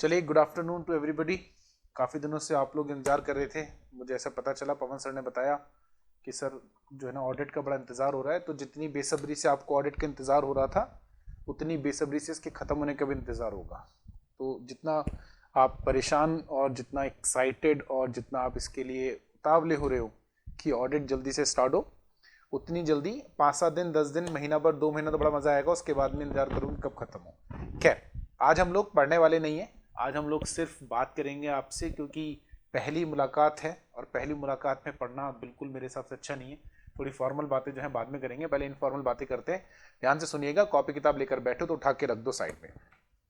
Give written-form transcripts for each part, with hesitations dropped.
चलिए, good afternoon to everybody. काफ़ी दिनों से आप लोग इंतज़ार कर रहे थे। मुझे ऐसा पता चला, पवन सर ने बताया कि सर जो है ना ऑडिट का बड़ा इंतज़ार हो रहा है। तो जितनी बेसब्री से आपको ऑडिट का इंतज़ार हो रहा था, उतनी बेसब्री से इसके ख़त्म होने का भी इंतज़ार होगा। तो जितना आप परेशान और जितना एक्साइटेड और जितना आप इसके लिए उतावले हो रहे हो कि ऑडिट जल्दी से स्टार्ट हो, उतनी जल्दी 5-7 दिन, 10 दिन, महीना भर, 2 महीना तो बड़ा मज़ा आएगा। उसके बाद में इंतजार करूँगी कब ख़त्म हो। खैर, आज हम लोग पढ़ने वाले नहीं हैं। आज हम लोग सिर्फ बात करेंगे आपसे, क्योंकि पहली मुलाकात है और पहली मुलाकात में पढ़ना बिल्कुल मेरे हिसाब से अच्छा नहीं है। थोड़ी फॉर्मल बातें जो है बाद में करेंगे, पहले इनफॉर्मल बातें करते हैं। ध्यान से सुनिएगा, कॉपी किताब लेकर बैठो तो उठा के रख दो साइड में,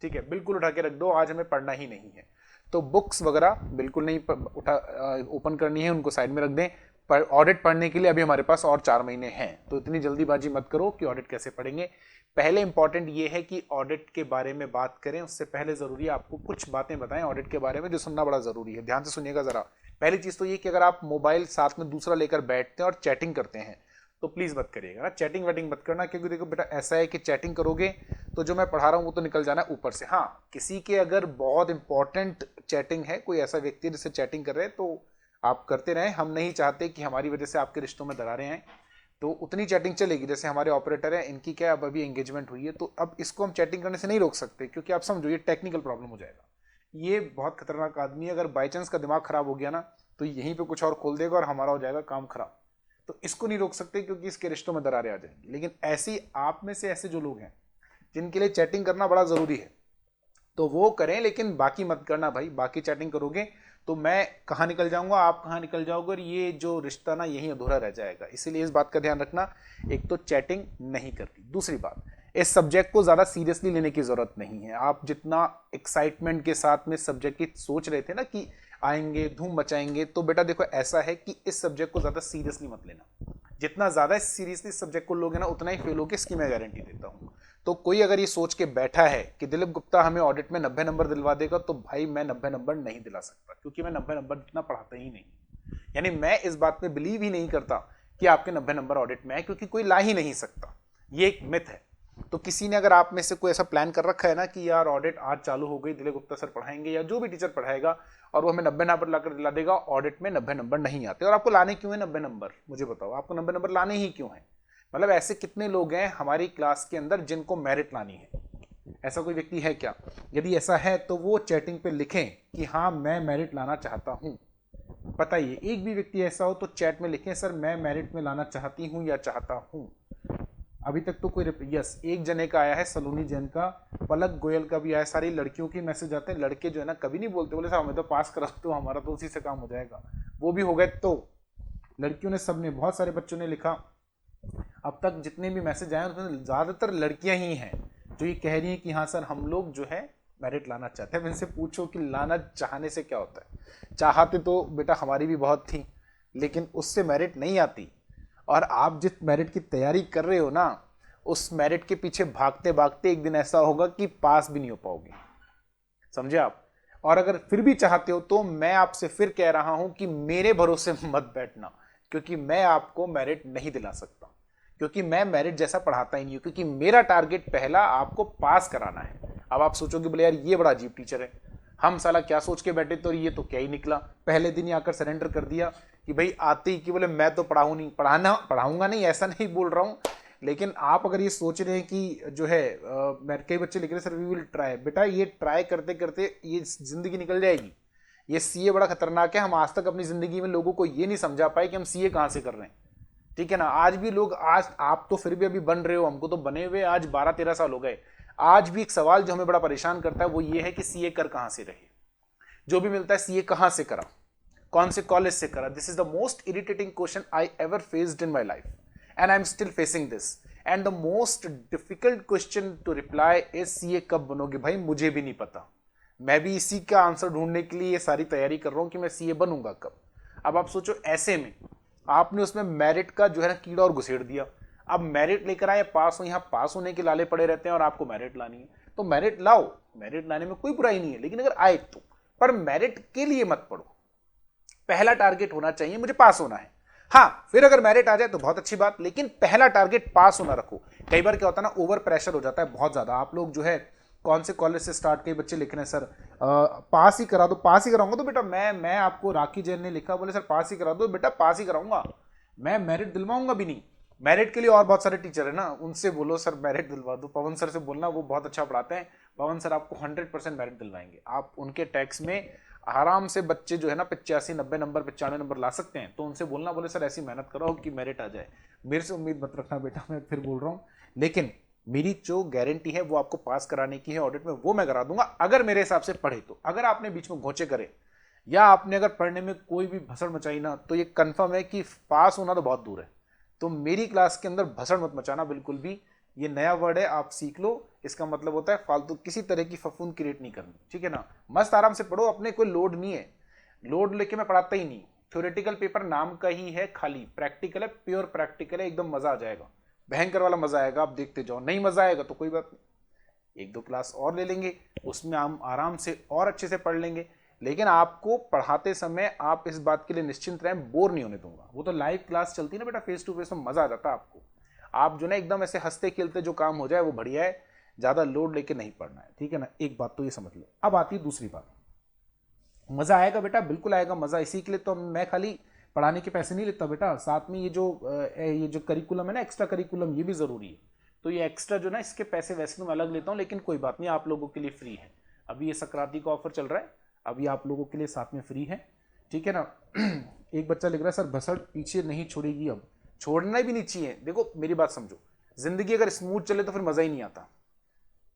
ठीक है? बिल्कुल उठा के रख दो, आज हमें पढ़ना ही नहीं है। तो बुक्स वगैरह बिल्कुल नहीं ओपन करनी है, उनको साइड में रख दें। पर ऑडिट पढ़ने के लिए अभी हमारे पास और 4 महीने हैं, तो इतनी जल्दीबाजी मत करो कि ऑडिट कैसे पढ़ेंगे। पहले इंपॉर्टेंट ये है कि ऑडिट के बारे में बात करें, उससे पहले जरूरी है आपको कुछ बातें बताएं ऑडिट के बारे में, जो सुनना बड़ा जरूरी है। ध्यान से सुनिएगा जरा। पहली चीज तो ये कि अगर आप मोबाइल साथ में दूसरा लेकर बैठते हैं और चैटिंग करते हैं तो प्लीज मत करिएगा ना, चैटिंग वेटिंग मत करना। क्योंकि देखो बेटा, ऐसा है कि चैटिंग करोगे तो जो मैं पढ़ा रहा हूँ वो तो निकल जाना है ऊपर से। हाँ, किसी के अगर बहुत इंपॉर्टेंट चैटिंग है, कोई ऐसा व्यक्ति जिससे चैटिंग कर रहे हैं, तो आप करते रहें। हम नहीं चाहते कि हमारी वजह से आपके रिश्तों में दरारें आए। तो उतनी चैटिंग चलेगी। जैसे हमारे ऑपरेटर है, इनकी क्या अब अभी एंगेजमेंट हुई है, तो अब इसको हम चैटिंग करने से नहीं रोक सकते, क्योंकि आप समझो ये टेक्निकल प्रॉब्लम हो जाएगा। ये बहुत खतरनाक आदमी है। अगर बाई चांस का दिमाग खराब हो गया ना, तो यहीं पे कुछ और खोल देगा और हमारा हो जाएगा काम खराब। तो इसको नहीं रोक सकते, क्योंकि इसके रिश्तों में दरारें आ जाएंगी। लेकिन ऐसी आप में से ऐसे जो लोग हैं जिनके लिए चैटिंग करना बड़ा जरूरी है, तो वो करें, लेकिन बाकी मत करना भाई। बाकी चैटिंग करोगे तो मैं कहाँ निकल जाऊंगा, आप कहाँ निकल जाओगे, और ये जो रिश्ता ना यहीं अधूरा रह जाएगा। इसीलिए इस बात का ध्यान रखना। एक तो चैटिंग नहीं करनी, दूसरी बात, इस सब्जेक्ट को ज्यादा सीरियसली लेने की जरूरत नहीं है। आप जितना एक्साइटमेंट के साथ में सब्जेक्ट की सोच रहे थे ना कि आएंगे धूम मचाएंगे, तो बेटा देखो ऐसा है कि इस सब्जेक्ट को ज्यादा सीरियसली मत लेना। जितना ज्यादा सीरियसली सब्जेक्ट को लोगे ना, उतना ही फेल होगे, इसकी मैं गारंटी देता हूं। तो कोई अगर ये सोच के बैठा है कि दिलीप गुप्ता हमें ऑडिट में 90 नंबर दिलवा देगा, तो भाई मैं 90 नंबर नहीं दिला सकता, क्योंकि मैं 90 नंबर इतना पढ़ाता ही नहीं। यानी मैं इस बात पे बिलीव ही नहीं करता कि आपके 90 नंबर ऑडिट में है, क्योंकि कोई ला ही नहीं सकता। ये एक मिथ है। तो किसी ने अगर आप में से कोई ऐसा प्लान कर रखा है ना कि यार ऑडिट आज चालू हो गई, दिलीप गुप्ता सर पढ़ाएंगे या जो भी टीचर पढ़ाएगा और वो हमें 90 नंबर लाकर दिला देगा, ऑडिट में 90 नंबर नहीं आते। और आपको लाने क्यों है 90 नंबर, मुझे बताओ, आपको 90 नंबर लाने ही क्यों है? मतलब ऐसे कितने लोग हैं हमारी क्लास के अंदर जिनको मेरिट लानी है? ऐसा कोई व्यक्ति है क्या? यदि ऐसा है तो वो चैटिंग पे लिखें कि हाँ मैं मेरिट लाना चाहता हूं। बताइए, एक भी व्यक्ति ऐसा हो तो चैट में लिखें, सर मैं मेरिट में लाना चाहती हूं या चाहता हूं। अभी तक तो कोई यस, एक जने का आया है, सलोनी जैन का, पलक गोयल का भी आया। सारी लड़कियों के मैसेज आते हैं। लड़के जो है ना कभी नहीं बोलते, बोले साहब हमें तो पास करा दो, हमारा तो उसी से काम हो जाएगा। वो भी हो गए। तो लड़कियों ने, सबने, बहुत सारे बच्चों ने लिखा। अब तक जितने भी मैसेज आए उसमें ज्यादातर लड़कियां ही हैं जो ये कह रही हैं कि हाँ सर हम लोग जो है मेरिट लाना चाहते हैं। इनसे पूछो कि लाना चाहने से क्या होता है। चाहते तो बेटा हमारी भी बहुत थी, लेकिन उससे मेरिट नहीं आती। और आप जिस मेरिट की तैयारी कर रहे हो ना, उस मेरिट के पीछे भागते भागते एक दिन ऐसा होगा कि पास भी नहीं हो पाओगे। समझे आप? और अगर फिर भी चाहते हो तो मैं आपसे फिर कह रहा हूं कि मेरे भरोसे मत बैठना, क्योंकि मैं आपको मेरिट नहीं दिला सकता। क्योंकि मैं मेरिट जैसा पढ़ाता ही नहीं हूं। क्योंकि मेरा टारगेट पहला आपको पास कराना है। अब आप सोचोगे बोले यार ये बड़ा अजीब टीचर है, हम साला क्या सोच के बैठे, तो ये तो क्या ही निकला। पहले दिन ही आकर सरेंडर कर दिया कि भाई आते ही कि बोले मैं तो पढ़ाऊं नहीं, पढ़ाऊंगा नहीं, ऐसा नहीं बोल रहा हूं। लेकिन आप अगर ये सोच रहे हैं कि जो है कई बच्चे लिख रहे हैं सर वी विल ट्राई। बेटा ये ट्राई करते करते ये जिंदगी निकल जाएगी। ये सीए बड़ा खतरनाक है। हम आज तक अपनी जिंदगी में लोगों को ये नहीं समझा पाए कि हम सीए कहां से कर रहे हैं। ठीक है ना? आज भी लोग, आज आप तो फिर भी अभी बन रहे हो, हमको तो बने हुए आज 12-13 साल हो गए। आज भी एक सवाल जो हमें बड़ा परेशान करता है वो ये है कि सीए कर कहां से रहे। जो भी मिलता है सीए कहां से करा, कौन से कॉलेज से करा। This is the most irritating question I ever faced in my life, and I am still facing this. And the most difficult question to reply is CA कब बनोगे। भाई मुझे भी नहीं पता। मैं भी इसी का आंसर ढूंढने के लिए ये सारी तैयारी कर रहा हूं कि मैं सीए बनूंगा कब। अब आप सोचो, ऐसे में आपने उसमें मेरिट का जो है ना कीड़ा और घुसेड़ दिया। अब मेरिट लेकर आए, पास हो, यहां पास होने के लाले पड़े रहते हैं और आपको मेरिट लानी है। तो मेरिट लाओ, मेरिट लाने में कोई बुराई नहीं है, लेकिन अगर आए तो। पर मेरिट के लिए मत पढ़ो। पहला टारगेट होना चाहिए मुझे पास होना है। हाँ, फिर अगर मेरिट आ जाए तो बहुत अच्छी बात, लेकिन पहला टारगेट पास होना रखो। कई बार क्या होता है ना, ओवर प्रेशर हो जाता है बहुत ज्यादा। आप लोग जो है कौन से कॉलेज से स्टार्ट, कई बच्चे लिख रहे हैं सर पास ही करा दो, पास ही कराऊंगा। तो बेटा मैं आपको, राखी जैन ने लिखा, बोले सर पास ही करा दो। बेटा पास ही कराऊंगा, मैं मेरिट दिलवाऊंगा भी नहीं। मेरिट के लिए और बहुत सारे टीचर है ना, उनसे बोलो सर मेरिट दिलवा दो। पवन सर से बोलना, वो बहुत अच्छा पढ़ाते हैं। पवन सर आपको 100% मेरिट दिलवाएंगे। आप उनके टैक्स में आराम से बच्चे जो है ना 85 90 नंबर 95 नंबर ला सकते हैं। तो उनसे बोलना, बोले सर ऐसी मेहनत करो कि मेरिट आ जाए। मेरे से उम्मीद मत रखना बेटा, मैं फिर बोल रहा हूँ। लेकिन मेरी जो गारंटी है वो आपको पास कराने की है ऑडिट में, वो मैं करा दूंगा अगर मेरे हिसाब से पढ़े तो। अगर आपने बीच में घोंचे करे या आपने अगर पढ़ने में कोई भी भसड़ मचाई ना, तो ये कंफर्म है कि पास होना तो बहुत दूर है। तो मेरी क्लास के अंदर भसड़ मत मचाना बिल्कुल भी। ये नया वर्ड है, आप सीख लो। इसका मतलब होता है फालतू किसी तरह की फफूंद क्रिएट नहीं करनी, ठीक है ना। मस्त आराम से पढ़ो, अपने कोई लोड नहीं है। लोड लेके मैं पढ़ाता ही नहीं। थ्योरेटिकल पेपर नाम का ही है खाली, प्रैक्टिकल है, प्योर प्रैक्टिकल है, एकदम मजा आ जाएगा, भयंकर वाला मजा आएगा। आप देखते जाओ, नहीं मजा आएगा तो कोई बात नहीं, 1-2 क्लास और ले लेंगे, उसमें हम आराम से और अच्छे से पढ़ लेंगे। लेकिन आपको पढ़ाते समय आप इस बात के लिए निश्चिंत रहें, बोर नहीं होने दूंगा। वो तो लाइव क्लास चलती है ना बेटा, फेस टू फेस में मजा आ जाता है आपको। आप जो ना एकदम ऐसे हंसते खेलते जो काम हो जाए वो बढ़िया है, ज्यादा लोड लेके नहीं पढ़ना है, ठीक है ना। एक बात तो ये समझ लो। अब आती है दूसरी बात, मजा आएगा बेटा, बिल्कुल आएगा मजा। इसी के लिए तो मैं खाली पढ़ाने के पैसे नहीं लेता बेटा, साथ में ये जो करिकुलम है ना, एक्स्ट्रा करिकुलम, ये भी जरूरी है। तो ये एक्स्ट्रा जो ना, इसके पैसे वैसे तो मैं अलग लेता हूँ, लेकिन कोई बात नहीं, आप लोगों के लिए फ्री है। अभी ये संक्रांति का ऑफर चल रहा है, अभी आप लोगों के लिए साथ में फ्री है, ठीक है ना। एक बच्चा लिख रहा है सर भसड़ पीछे नहीं छोड़ेगी, अब छोड़ना भी नहीं चाहिए। देखो मेरी बात समझो, जिंदगी अगर स्मूथ चले तो फिर मजा ही नहीं आता।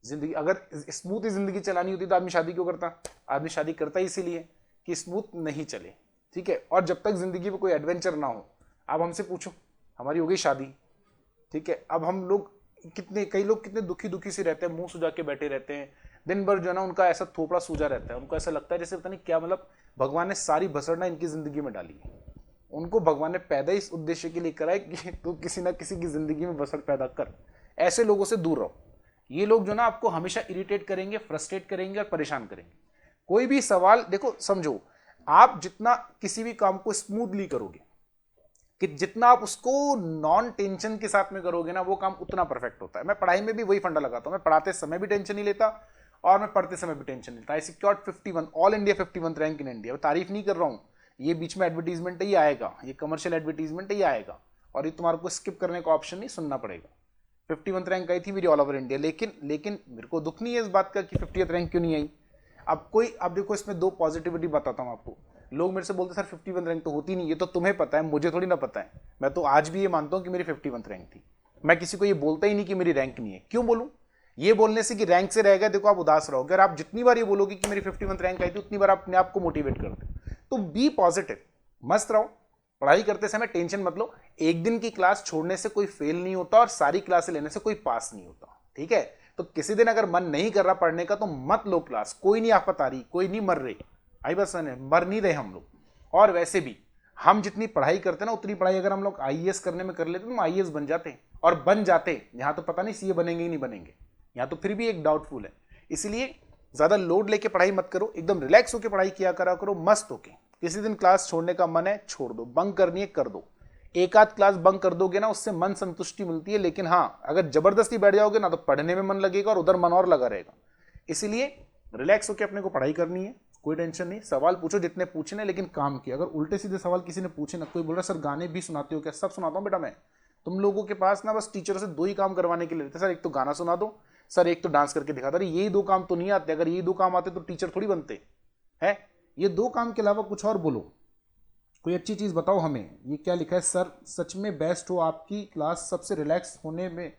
जिंदगी अगर स्मूथ ही जिंदगी चलानी होती तो आदमी शादी क्यों करता। आदमी शादी करता ही इसीलिए कि स्मूथ नहीं चले, ठीक है। और जब तक जिंदगी में कोई एडवेंचर ना हो, अब हमसे पूछो, हमारी हो गई शादी, ठीक है, अब हम लोग कई लोग कितने दुखी दुखी से रहते हैं, मुंह सुजा के बैठे रहते हैं दिन भर, जो है ना उनका ऐसा थोपड़ा सूजा रहता है। उनको ऐसा लगता है जैसे पता नहीं क्या, मतलब भगवान ने सारी भसड़ना इनकी जिंदगी में डाली है। उनको भगवान ने पैदा इस उद्देश्य के लिए करा है कि तू किसी ना किसी की जिंदगी में भसड़ पैदा कर। ऐसे लोगों से दूर रहो। ये लोग जो ना आपको हमेशा इरिटेट करेंगे, फ्रस्ट्रेट करेंगे और परेशान करेंगे। कोई भी सवाल देखो, समझो, आप जितना किसी भी काम को स्मूथली करोगे, कि जितना आप उसको नॉन टेंशन के साथ में करोगे ना, वो काम उतना परफेक्ट होता है। मैं पढ़ाई में भी वही फंडा लगाता हूं, मैं पढ़ाते समय भी टेंशन नहीं लेता और मैं पढ़ते समय भी टेंशन नहीं लेता। I secured 51 all India 51th rank in India. तारीफ नहीं कर रहा हूं, ये बीच में एडवर्टीजमेंट ही आएगा, ये कमर्शियल एडवर्टीजमेंट ही आएगा, और ये तुम्हारे को स्किप करने का ऑप्शन नहीं, सुनना पड़ेगा। 51th रैंक आई थी मेरी ऑल ओवर इंडिया, लेकिन मेरे को दुख नहीं है इस बात का कि 50th रैंक क्यों नहीं आई। अब देखो, इसमें दो पॉजिटिविटी बताता हूं आपको। लोग मेरे से बोलते सर 51 रैंक तो होती नहीं, ये तो तुम्हें पता है, मुझे थोड़ी ना पता है। मैं तो आज भी ये मानता हूं कि मेरी 51 रैंक थी। मैं किसी को ये बोलता ही नहीं कि मेरी रैंक नहीं है। क्यों बोलूं? ये बोलने से कि रैंक से रह गए, देखो आप उदास रहोगे। अगर आप जितनी बार ये बोलोगे कि मेरी 51 रैंक आई थी, उतनी बार आप अपने आप को मोटिवेट करते। तो बी पॉजिटिव, मस्त रहो, पढ़ाई करते समय टेंशन मत लो। एक दिन की क्लास छोड़ने से कोई फेल नहीं होता और सारी क्लासें लेने से कोई पास नहीं होता, ठीक है। तो किसी दिन अगर मन नहीं कर रहा पढ़ने का तो मत लो क्लास, कोई नहीं आफत आ रही, कोई नहीं मर रही। आई बस मर नहीं रहे हम लोग। और वैसे भी हम जितनी पढ़ाई करते ना, उतनी पढ़ाई अगर हम लोग आईएएस करने में कर लेते तो हम आईएएस बन जाते, और बन जाते। यहाँ तो पता नहीं सीए बनेंगे ही नहीं बनेंगे, यहाँ तो फिर भी एक डाउटफुल है। इसलिए ज्यादा लोड लेके पढ़ाई मत करो, एकदम रिलैक्स होकर पढ़ाई किया करा करो, मस्त होके। किसी दिन क्लास छोड़ने का मन है छोड़ दो, बंक करनी है कर दो। एक आध क्लास बंक कर दोगे ना, उससे मन संतुष्टि मिलती है। लेकिन हाँ, अगर जबरदस्ती बैठ जाओगे ना, तो पढ़ने में मन लगेगा और उधर मन और लगा रहेगा। इसीलिए रिलैक्स होकर अपने को पढ़ाई करनी है, कोई टेंशन नहीं। सवाल पूछो जितने पूछने, लेकिन काम किया। अगर उल्टे सीधे सवाल किसी ने पूछे ना, कोई बोल रहा सर गाने भी सुनाते हो क्या? सब सुनाता हूँ बेटा मैं। तुम लोगों के पास ना बस टीचर से 2 ही काम करवाने के लिए रहते, सर एक तो गाना सुना दो, सर एक तो डांस करके दिखा दो। अरे यही 2 काम तो नहीं आते। अगर यही 2 काम आते तो टीचर थोड़ी बनते हैं। ये 2 काम के अलावा कुछ और बोलो, कोई अच्छी चीज बताओ हमें। ये क्या लिखा है? सर सच में बेस्ट हो आपकी क्लास सबसे रिलैक्स होने में।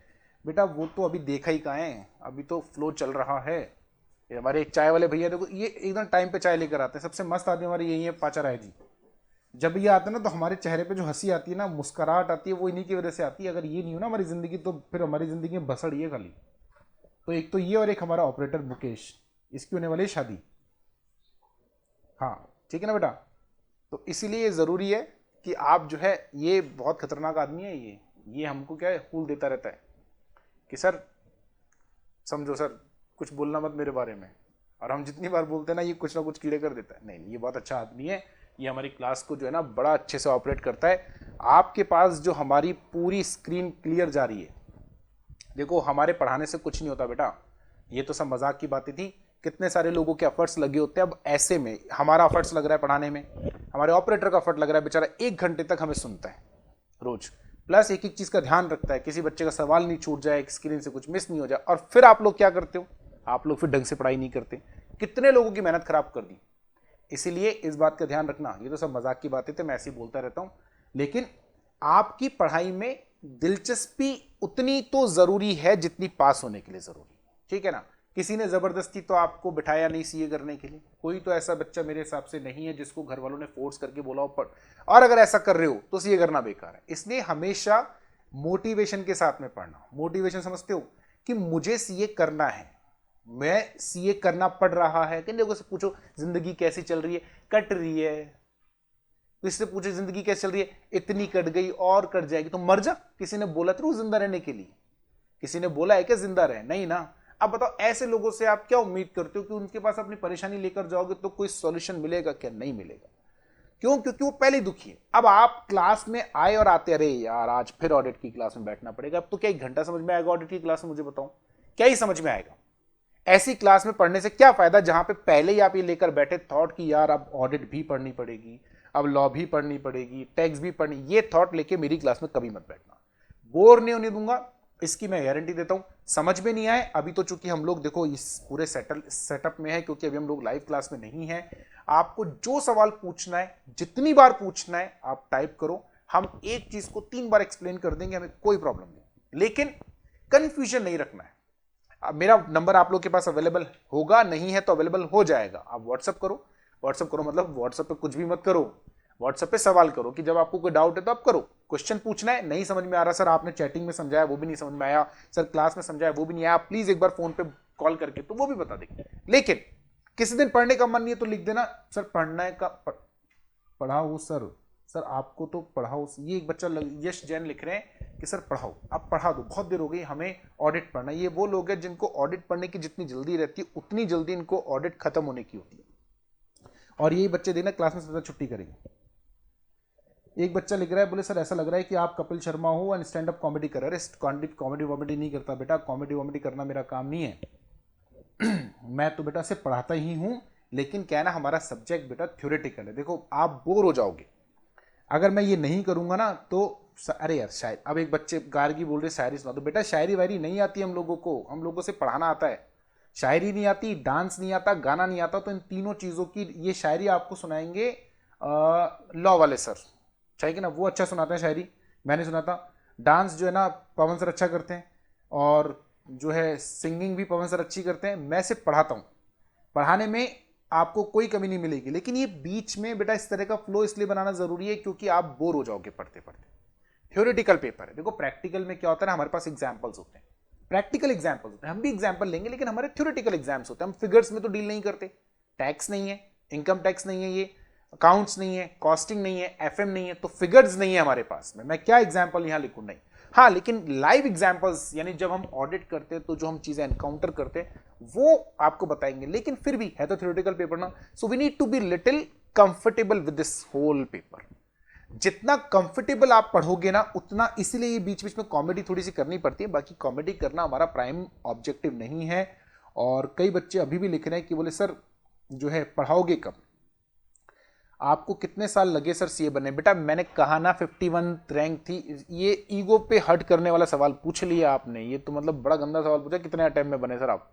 बेटा वो तो अभी देखा ही कहाँ है, अभी तो फ्लो चल रहा है। ये हमारे एक चाय वाले भैया, देखो ये एकदम टाइम पे चाय लेकर आते हैं। सबसे मस्त आदमी हमारे यही है, पाचा राय जी। जब ये आते हैं ना, तो हमारे चेहरे पे जो हंसी आती है ना, मुस्कुराहट आती है, वो इन्हीं की वजह से आती है। अगर ये नहीं हो ना हमारी जिंदगी, तो फिर हमारी जिंदगी में भसड़ ये खाली। तो एक तो ये, और एक हमारा ऑपरेटर मुकेश, इसकी होने वाली है शादी। हाँ ठीक है ना बेटा। तो इसीलिए ये जरूरी है कि आप जो है, ये बहुत खतरनाक आदमी है ये हमको क्या है, फूल देता रहता है कि सर समझो सर, कुछ बोलना मत मेरे बारे में। और हम जितनी बार बोलते हैं ना, ये कुछ ना कुछ कीड़े कर देता है। नहीं, ये बहुत अच्छा आदमी है। ये हमारी क्लास को जो है ना बड़ा अच्छे से ऑपरेट करता है। आपके पास जो हमारी पूरी स्क्रीन क्लियर जा रही है, देखो हमारे पढ़ाने से कुछ नहीं होता बेटा। ये तो सब मजाक की बातें थी, कितने सारे लोगों के एफर्ट्स लगे होते हैं। अब ऐसे में हमारा एफर्ट्स लग रहा है पढ़ाने में, हमारे ऑपरेटर का एफर्ट लग रहा है, बेचारा 1 घंटे तक हमें सुनता है रोज, प्लस एक एक चीज का ध्यान रखता है, किसी बच्चे का सवाल नहीं छूट जाए, स्क्रीन से कुछ मिस नहीं हो जाए। और फिर आप लोग क्या करते हो, आप लोग फिर ढंग से पढ़ाई नहीं करते, कितने लोगों की मेहनत खराब कर दी। इसीलिए इस बात का ध्यान रखना, ये तो सब मजाक की बातें थे, मैं ऐसे ही बोलता रहता हूं, लेकिन आपकी पढ़ाई में दिलचस्पी उतनी तो जरूरी है जितनी पास होने के लिए जरूरी, ठीक है ना। किसी ने जबरदस्ती तो आपको बिठाया नहीं सीए करने के लिए, कोई तो ऐसा बच्चा मेरे हिसाब से नहीं है जिसको घर वालों ने फोर्स करके बोला हो पढ़, और अगर ऐसा कर रहे हो तो सीए करना बेकार है। इसलिए हमेशा मोटिवेशन के साथ में पढ़ना। मोटिवेशन समझते हो कि मुझे सीए करना है, मैं सीए करना पड़ रहा है। कि लोगों से पूछो जिंदगी कैसी चल रही है, कट रही है। किसी से पूछो जिंदगी कैसी चल रही है, इतनी कट गई और कट जाएगी, तो मर जा। किसी ने बोला तो जिंदा रहने के लिए, किसी ने बोला है क्या जिंदा रहे, नहीं ना। अब बताओ ऐसे लोगों से आप क्या उम्मीद करते हो कि उनके पास अपनी परेशानी लेकर जाओगे तो कोई सॉल्यूशन मिलेगा क्या, नहीं मिलेगा। क्यों, क्योंकि वो पहले दुखी है। अब आप क्लास में आए और आते, अरे यार आज फिर ऑडिट की क्लास में बैठना पड़ेगा, अब तो क्या 1 घंटा समझ में आएगा ऑडिट की क्लास में, मुझे बताओ क्या ही समझ में आएगा। ऐसी क्लास में पढ़ने से क्या फायदा जहां पे पहले ही आप ये लेकर बैठे थॉट कि यार अब ऑडिट भी पढ़नी पड़ेगी, अब लॉ भी पढ़नी पड़ेगी, टैक्स भी पढ़नी। ये थॉट लेके मेरी क्लास में कभी मत बैठना, बोर नहीं होने दूंगा, इसकी मैं गारंटी देता हूं। समझ में नहीं आए अभी तो, चूंकि हम लोग देखो इस पूरे सेटअप में है, क्योंकि अभी हम लोग लाइव क्लास में नहीं है। आपको जो सवाल पूछना है, जितनी बार पूछना है आप टाइप करो, हम एक चीज को 3 बार एक्सप्लेन कर देंगे, हमें कोई प्रॉब्लम नहीं। लेकिन कंफ्यूजन नहीं रखना है। अब मेरा नंबर आप लोग के पास अवेलेबल होगा, नहीं है तो अवेलेबल हो जाएगा। आप व्हाट्सअप करो, व्हाट्सअप करो मतलब व्हाट्सअप पे कुछ भी मत करो, व्हाट्सएप पे सवाल करो कि जब आपको कोई डाउट है तो आप करो। क्वेश्चन पूछना है, नहीं समझ में आ रहा सर आपने चैटिंग में समझाया वो भी नहीं समझ में आया, सर क्लास में समझाया वो भी नहीं आया, प्लीज एक बार फोन पे कॉल करके तो वो भी बता देंगे। लेकिन किसी दिन पढ़ने का मन नहीं है तो लिख देना सर पढ़ना का पढ़ाओ सर, सर आपको तो पढ़ाओ। ये एक बच्चा यश जैन लिख रहे हैं कि सर पढ़ाओ, आप पढ़ा दो, बहुत देर हो गई हमें ऑडिट पढ़ना। ये वो लोग हैं जिनको ऑडिट पढ़ने की जितनी जल्दी रहती है उतनी जल्दी इनको ऑडिट खत्म होने की होती है। और यही बच्चे देना क्लास में सबसे छुट्टी करेंगे। एक बच्चा लिख रहा है, बोले सर ऐसा लग रहा है कि आप कपिल शर्मा हो एंड स्टैंड अप कॉमेडी कर रहे हैं। कॉमेडी वॉमेडी नहीं करता बेटा, कॉमेडी वॉमेडी करना मेरा काम नहीं है। मैं तो बेटा सिर्फ पढ़ाता ही हूं, लेकिन क्या है ना हमारा सब्जेक्ट बेटा थ्योरेटिकल है। देखो आप बोर हो जाओगे अगर मैं ये नहीं करूंगा ना तो। अरे यार शायरी, अब एक बच्चे गार्गी बोल रहे शायरी सुना दो। बेटा शायरी वायरी नहीं आती हम लोगों को, हम लोगों से पढ़ाना आता है। शायरी नहीं आती, डांस नहीं आता, गाना नहीं आता, तो इन तीनों चीज़ों की ये शायरी आपको सुनाएंगे लॉ वाले सर, चाहिए कि ना, वो अच्छा सुनाते हैं शायरी, मैंने सुना था। डांस जो है ना पवन सर अच्छा करते हैं, और जो है सिंगिंग भी पवन सर अच्छी करते हैं। मैं सिर्फ पढ़ाता हूँ, पढ़ाने में आपको कोई कमी नहीं मिलेगी। लेकिन ये बीच में बेटा इस तरह का फ्लो इसलिए बनाना जरूरी है क्योंकि आप बोर हो जाओगे पढ़ते पढ़ते। थ्योरेटिकल पेपर है, देखो प्रैक्टिकल में क्या होता है ना, हमारे पास एग्जाम्पल्स होते हैं, प्रैक्टिकल एग्जाम्पल्स होते हैं, हम भी एग्जाम्पल लेंगे, लेकिन हमारे थ्योरेटिकल एग्जाम्स होते हैं। हम फिगर्स में तो डील नहीं करते, टैक्स नहीं है, इनकम टैक्स नहीं है, ये अकाउंट्स नहीं है, कॉस्टिंग नहीं है, एफएम नहीं है, तो फिगर्स नहीं है हमारे पास में। मैं क्या एग्जाम्पल यहां लिखूं, नहीं। हाँ लेकिन लाइव एग्जाम्पल्स, यानी जब हम ऑडिट करते हैं तो जो हम चीजें एनकाउंटर करते हैं वो आपको बताएंगे। लेकिन फिर भी है तो थ्योरेटिकल पेपर ना, so we need to be little comfortable with this whole paper. जितना कंफर्टेबल आप पढ़ोगे ना उतना, इसीलिए ये बीच बीच में कॉमेडी थोड़ी सी करनी पड़ती है। बाकी कॉमेडी करना हमारा प्राइम ऑब्जेक्टिव नहीं है। और कई बच्चे अभी भी लिख रहे हैं कि बोले सर जो है पढ़ाओगे कब, आपको कितने साल लगे सर सीए बनने। बेटा मैंने कहा ना 51 रैंक थी। ये ईगो पे हर्ट करने वाला सवाल पूछ लिया आपने, ये तो मतलब बड़ा गंदा सवाल पूछा, कितने अटेम्प्ट में बने सर आप।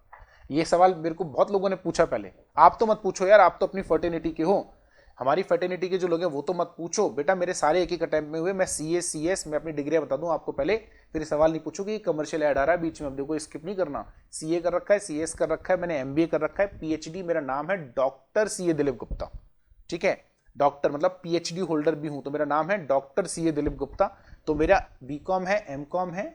ये सवाल मेरे को बहुत लोगों ने पूछा पहले। आप तो मत पूछो यार, आप तो अपनी फर्टिनिटी के हो, हमारी फर्टिनिटी के जो लोग हैं वो तो मत पूछो। बेटा मेरे सारे एक एक अटेम्प्ट में हुए, मैं CS मैं अपनी डिग्री बता दूं आपको पहले, फिर सवाल नहीं पूछो कि कमर्शियल ऐड आ रहा है बीच में। अब देखो स्किप नहीं करना, CA कर रखा है, CS कर रखा है, मैंने MBA कर रखा है, PhD मेरा नाम है डॉक्टर CA दिलीप गुप्ता, ठीक है। डॉक्टर मतलब PhD होल्डर भी हूं, तो मेरा नाम है डॉक्टर CA दिलीप गुप्ता। तो मेरा BCom है, MCom है,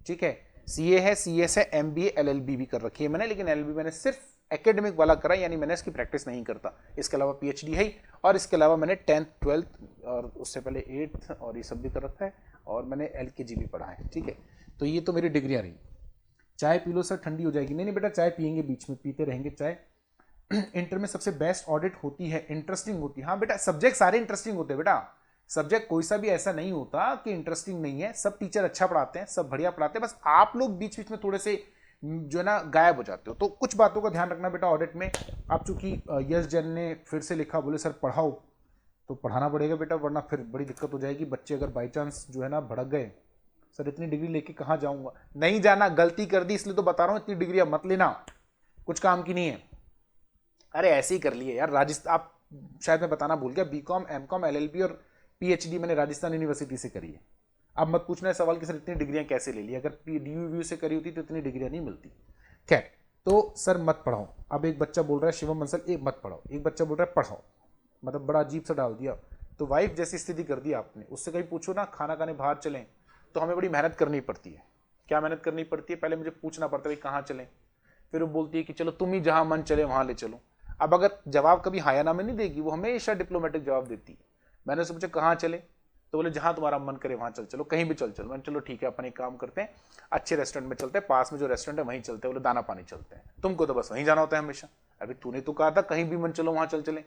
ठीक है, CA है, CS है, MBA LLB भी कर रखी है मैंने। लेकिन LLB मैंने सिर्फ एकेडमिक वाला करा, यानी मैंने इसकी प्रैक्टिस नहीं करता। इसके अलावा PhD है, और इसके अलावा मैंने 10th 12th और उससे पहले 8th और ये सब भी कर रखा है, और मैंने LKG भी पढ़ा है, ठीक है। तो ये तो मेरी डिग्रियां रही। चाय पी लो सर ठंडी हो जाएगी, नहीं नहीं बेटा चाय पियेंगे, बीच में पीते रहेंगे चाय। इंटर में सबसे बेस्ट ऑडिट होती है, इंटरेस्टिंग होती है। हाँ बेटा सब्जेक्ट सारे इंटरेस्टिंग होते हैं बेटा, सब्जेक्ट कोई सा भी ऐसा नहीं होता कि इंटरेस्टिंग नहीं है। सब टीचर अच्छा पढ़ाते हैं, सब बढ़िया पढ़ाते हैं, बस आप लोग बीच बीच में थोड़े से जो है ना गायब हो जाते हो। तो कुछ बातों का ध्यान रखना बेटा ऑडिट में। आप चूंकि यश जैन ने फिर से लिखा, बोले सर पढ़ाओ, तो पढ़ाना पड़ेगा बेटा, वरना फिर बड़ी दिक्कत हो जाएगी। बच्चे अगर बाई चांस जो है ना भड़क गए, सर इतनी डिग्री लेके कहाँ जाऊंगा, नहीं जाना, गलती कर दी इसलिए तो बता रहा हूँ, इतनी डिग्री मत लेना, कुछ काम की नहीं है। अरे ऐसे ही कर लिए यार, राजस्थान, आप शायद मैं बताना भूल गया, बीकॉम, एमकॉम, एलएलबी और पीएचडी मैंने राजस्थान यूनिवर्सिटी से करी है। अब मत पूछना है सवाल कि सर इतनी डिग्रियां कैसे ले ली, अगर डीयूवीयू से करी होती तो इतनी डिग्रियां नहीं मिलती। खैर, तो सर मत पढ़ाओ। अब एक बच्चा बोल रहा है शिवम बंसल, एक मत पढ़ाओ, एक बच्चा बोल रहा है पढ़ाओ, मतलब बड़ा अजीब सा डाल दिया। तो वाइफ जैसी स्थिति कर दी आपने, उससे कहीं पूछो ना खाना खाने बाहर चलें, तो हमें बड़ी मेहनत करनी पड़ती है। क्या मेहनत करनी पड़ती है, पहले मुझे पूछना पड़ता है भाई कहाँ चलें, फिर वो बोलती है कि चलो तुम ही जहां मन चले वहां ले चलो। अब अगर जवाब कभी हाँ या ना में नहीं देगी, वो हमेशा डिप्लोमेटिक जवाब देती है। मैंने उससे पूछा कहाँ चले, तो बोले जहां तुम्हारा मन करे वहां चल चलो, कहीं भी चल चलो। मैंने चलो ठीक है, अपन एक काम करते हैं, अच्छे रेस्टोरेंट में चलते हैं, पास में जो रेस्टोरेंट है वहीं चलते हैं। बोले दाना पानी चलते हैं, तुमको तो बस वहीं जाना होता है हमेशा। अभी तूने तो कहा था कहीं भी मन चलो वहां चल चले।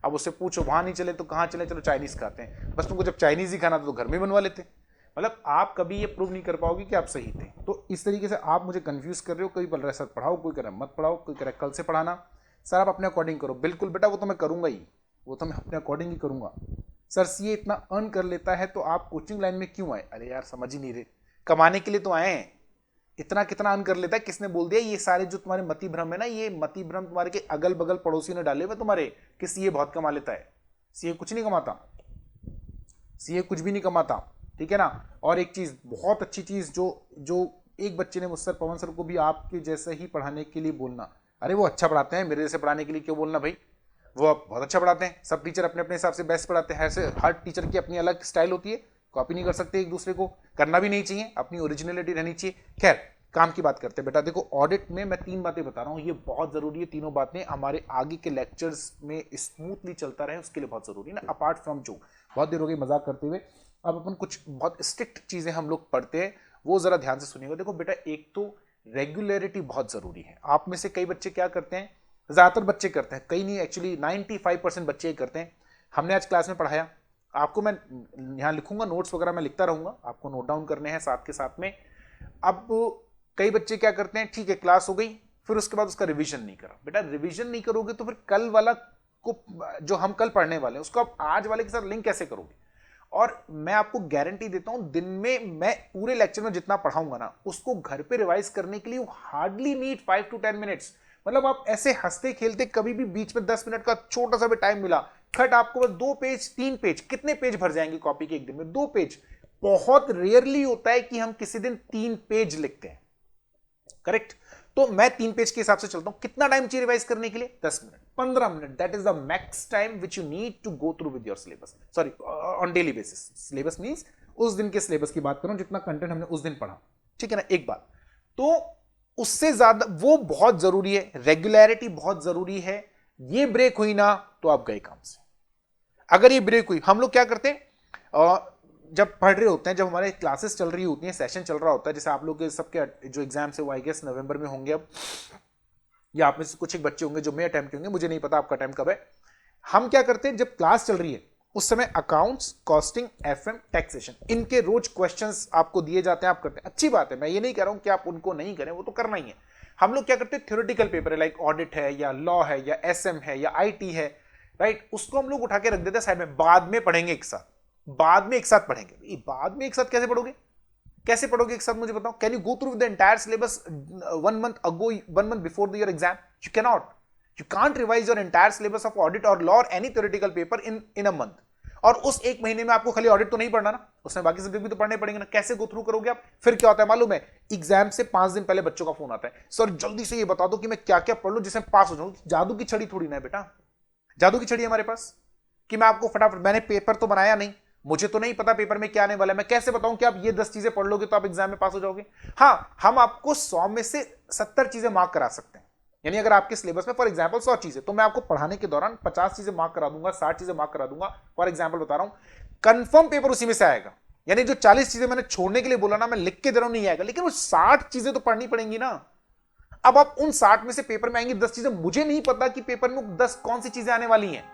अब उससे पूछो वहां नहीं चले तो कहाँ चले, चलो चाइनीज खाते हैं, बस तुमको जब चाइनीज ही खाना था तो घर में बनवा लेते। मतलब आप कभी ये प्रूव नहीं कर पाओगे कि आप सही थे। तो इस तरीके से आप मुझे कंफ्यूज कर रहे हो, कोई बोल रहा है सर पढ़ाओ, कोई कह रहा है मत पढ़ाओ, कोई कह रहा है कल से पढ़ाना। सर आप अपने अकॉर्डिंग करो। बिल्कुल बेटा, वो तो मैं करूंगा ही, वो तो मैं अपने अकॉर्डिंग ही करूंगा। सर सीए इतना अर्न कर लेता है तो आप कोचिंग लाइन में क्यों आए? अरे यार समझ ही नहीं रहे, कमाने के लिए तो आए हैं। इतना कितना अर्न कर लेता है, किसने बोल दिया? ये सारे जो तुम्हारे मति भ्रम है ना, ये मति भ्रम तुम्हारे के अगल बगल पड़ोसियों ने डाले हुए तुम्हारे कि सीए बहुत कमा लेता है। सीए कुछ नहीं कमाता, सीए कुछ भी नहीं कमाता, ठीक है ना। और एक चीज, बहुत अच्छी चीज, जो जो एक बच्चे ने मुझसे, पवन सर को भी आपके जैसे ही पढ़ाने के लिए बोलना। अरे वो अच्छा पढ़ाते हैं, मेरे जैसे पढ़ाने के लिए क्यों बोलना भाई, वो आप बहुत अच्छा पढ़ाते हैं। सब टीचर अपने अपने हिसाब से बेस्ट पढ़ाते हैं, ऐसे हर टीचर की अपनी अलग स्टाइल होती है, कॉपी नहीं कर सकते एक दूसरे को, करना भी नहीं चाहिए, अपनी ओरिजिनलिटी रहनी चाहिए। खैर, काम की बात करते हैं बेटा। देखो ऑडिट में मैं 3 बातें बता रहा हूँ, ये बहुत जरूरी है। तीनों बातें हमारे आगे के लेक्चर्स में स्मूथली चलता रहे, उसके लिए बहुत जरूरी है ना। अपार्ट फ्रॉम जो बहुत देर हो गई मजाक करते हुए, अब अपन कुछ बहुत स्ट्रिक्ट चीजें हम लोग पढ़ते हैं, वो जरा ध्यान से सुनिएगा। देखो बेटा, एक तो रेगुलरिटी बहुत जरूरी है। आप में से कई बच्चे क्या करते हैं, ज्यादातर बच्चे करते हैं, कई नहीं, एक्चुअली 95% बच्चे करते हैं। हमने आज क्लास में पढ़ाया, आपको मैं यहां लिखूंगा, नोट्स वगैरह मैं लिखता रहूंगा, आपको नोट डाउन करने हैं साथ के साथ में। अब कई बच्चे क्या करते हैं, ठीक है क्लास हो गई, फिर उसके बाद उसका रिवीजन नहीं करा। बेटा रिवीजन नहीं करोगे तो फिर कल वाला को, जो हम कल पढ़ने वाले हैं, उसको आप आज वाले के साथ लिंक कैसे करोगे? और मैं आपको गारंटी देता हूं, दिन में मैं पूरे लेक्चर में जितना पढ़ाऊंगा ना, उसको घर पे रिवाइज करने के लिए हार्डली नीड 5 to 10 मिनट्स। मतलब आप ऐसे हंसते खेलते, कभी भी बीच में 10 मिनट का छोटा सा भी टाइम मिला, खट आपको बस 2 पेज 3 पेज, कितने पेज भर जाएंगे कॉपी के एक दिन में? 2 पेज। बहुत रेयरली होता है कि हम किसी दिन 3 पेज लिखते हैं, करेक्ट। तो मैं 3 पेज के हिसाब से चलता हूं। कितना टाइम चाहिए रिवाइज करने के लिए? 10 minute, 15 minute. That is the max time which you need to go through with your syllabus, sorry on daily basis. Syllabus means उस दिन के सिलेबस की बात करूं, जितना कंटेंट हमने उस दिन पढ़ा, ठीक है ना। एक बात तो उससे ज्यादा वो बहुत जरूरी है, रेगुलरिटी बहुत जरूरी है। ये ब्रेक हुई ना तो आप गए काम से। अगर ये ब्रेक हुई, हम लोग क्या करते हैं, जब पढ़ रहे होते हैं, जब हमारे क्लासेस चल रही होती हैं, सेशन चल रहा होता है, जैसे आप लोग के सबके जो एग्जाम है वो आई गेस नवंबर में होंगे अब, या आप में से कुछ एक बच्चे होंगे जो मे अटेम्प्ट होंगे, मुझे नहीं पता आपका टाइम कब है। हम क्या करते हैं, जब क्लास चल रही है उस समय अकाउंट्स, कॉस्टिंग, एफएम, टैक्सेशन, इनके रोज क्वेश्चंस आपको दिए जाते हैं, आप करते हैं। अच्छी बात है, मैं ये नहीं कह रहा हूं कि आप उनको नहीं करें, वो तो करना ही है। हम लोग क्या करते हैं, थ्योरेटिकल पेपर है, लाइक ऑडिट है या लॉ है या एसएम है या आईटी है, राइट, उसको हम लोग उठा के रख देते हैं साइड में, बाद में पढ़ेंगे एक साथ, बाद में एक साथ पढ़ेंगे। बाद में एक साथ कैसे पढ़ोगे, कैसे पढ़ोगे एक साथ, मुझे बताओ। Can you go through the entire syllabus 1 month ago, 1 month before your exam? You can not, you can't revise your entire syllabus of audit और लॉ और any theoretical paper in a month. और उस एक महीने में आपको खाली audit तो नहीं पढ़ना ना, उसमें बाकी सब्जेक्ट भी तो पढ़ने पड़ेंगे ना। कैसे गो थ्रू करोगे आप? फिर क्या होता है मालूम है, एग्जाम से 5 दिन पहले बच्चों का फोन आता है, सर जल्दी से ये बता दो कि मैं क्या क्या पढ़ लूं जिससे पास हो जाऊं। जादू की छड़ी थोड़ी ना है बेटा, जादू की छड़ी हमारे पास कि मैं आपको फटाफट, मैंने पेपर तो बनाया नहीं, मुझे तो नहीं पता पेपर में क्या आने वाला है, मैं कैसे बताऊं कि आप ये 10 चीजें पढ़ लोगे तो आप एग्जाम में पास हो जाओगे? हाँ, हम आपको 100 में से 70 चीजें मार्क करा सकते हैं। यानी अगर आपके सिलेबस में फॉर एग्जांपल 100 चीजें, तो मैं आपको पढ़ाने के दौरान 50 चीजें मार्क करा दूंगा, 60 चीजें मार्क करा दूंगा। फॉर एग्जांपल बता रहा हूं, कंफर्म पेपर उसी में से आएगा। यानी जो 40 चीजें मैंने छोड़ने के लिए बोला ना, मैं लिख के दे रहा हूं, नहीं आएगा, लेकिन वो 60 चीजें तो पढ़नी पड़ेंगी ना। अब आप उन 60 में से पेपर में आएंगी 10 चीजें, मुझे नहीं पता कि पेपर में 10 कौन सी चीजें आने वाली हैं,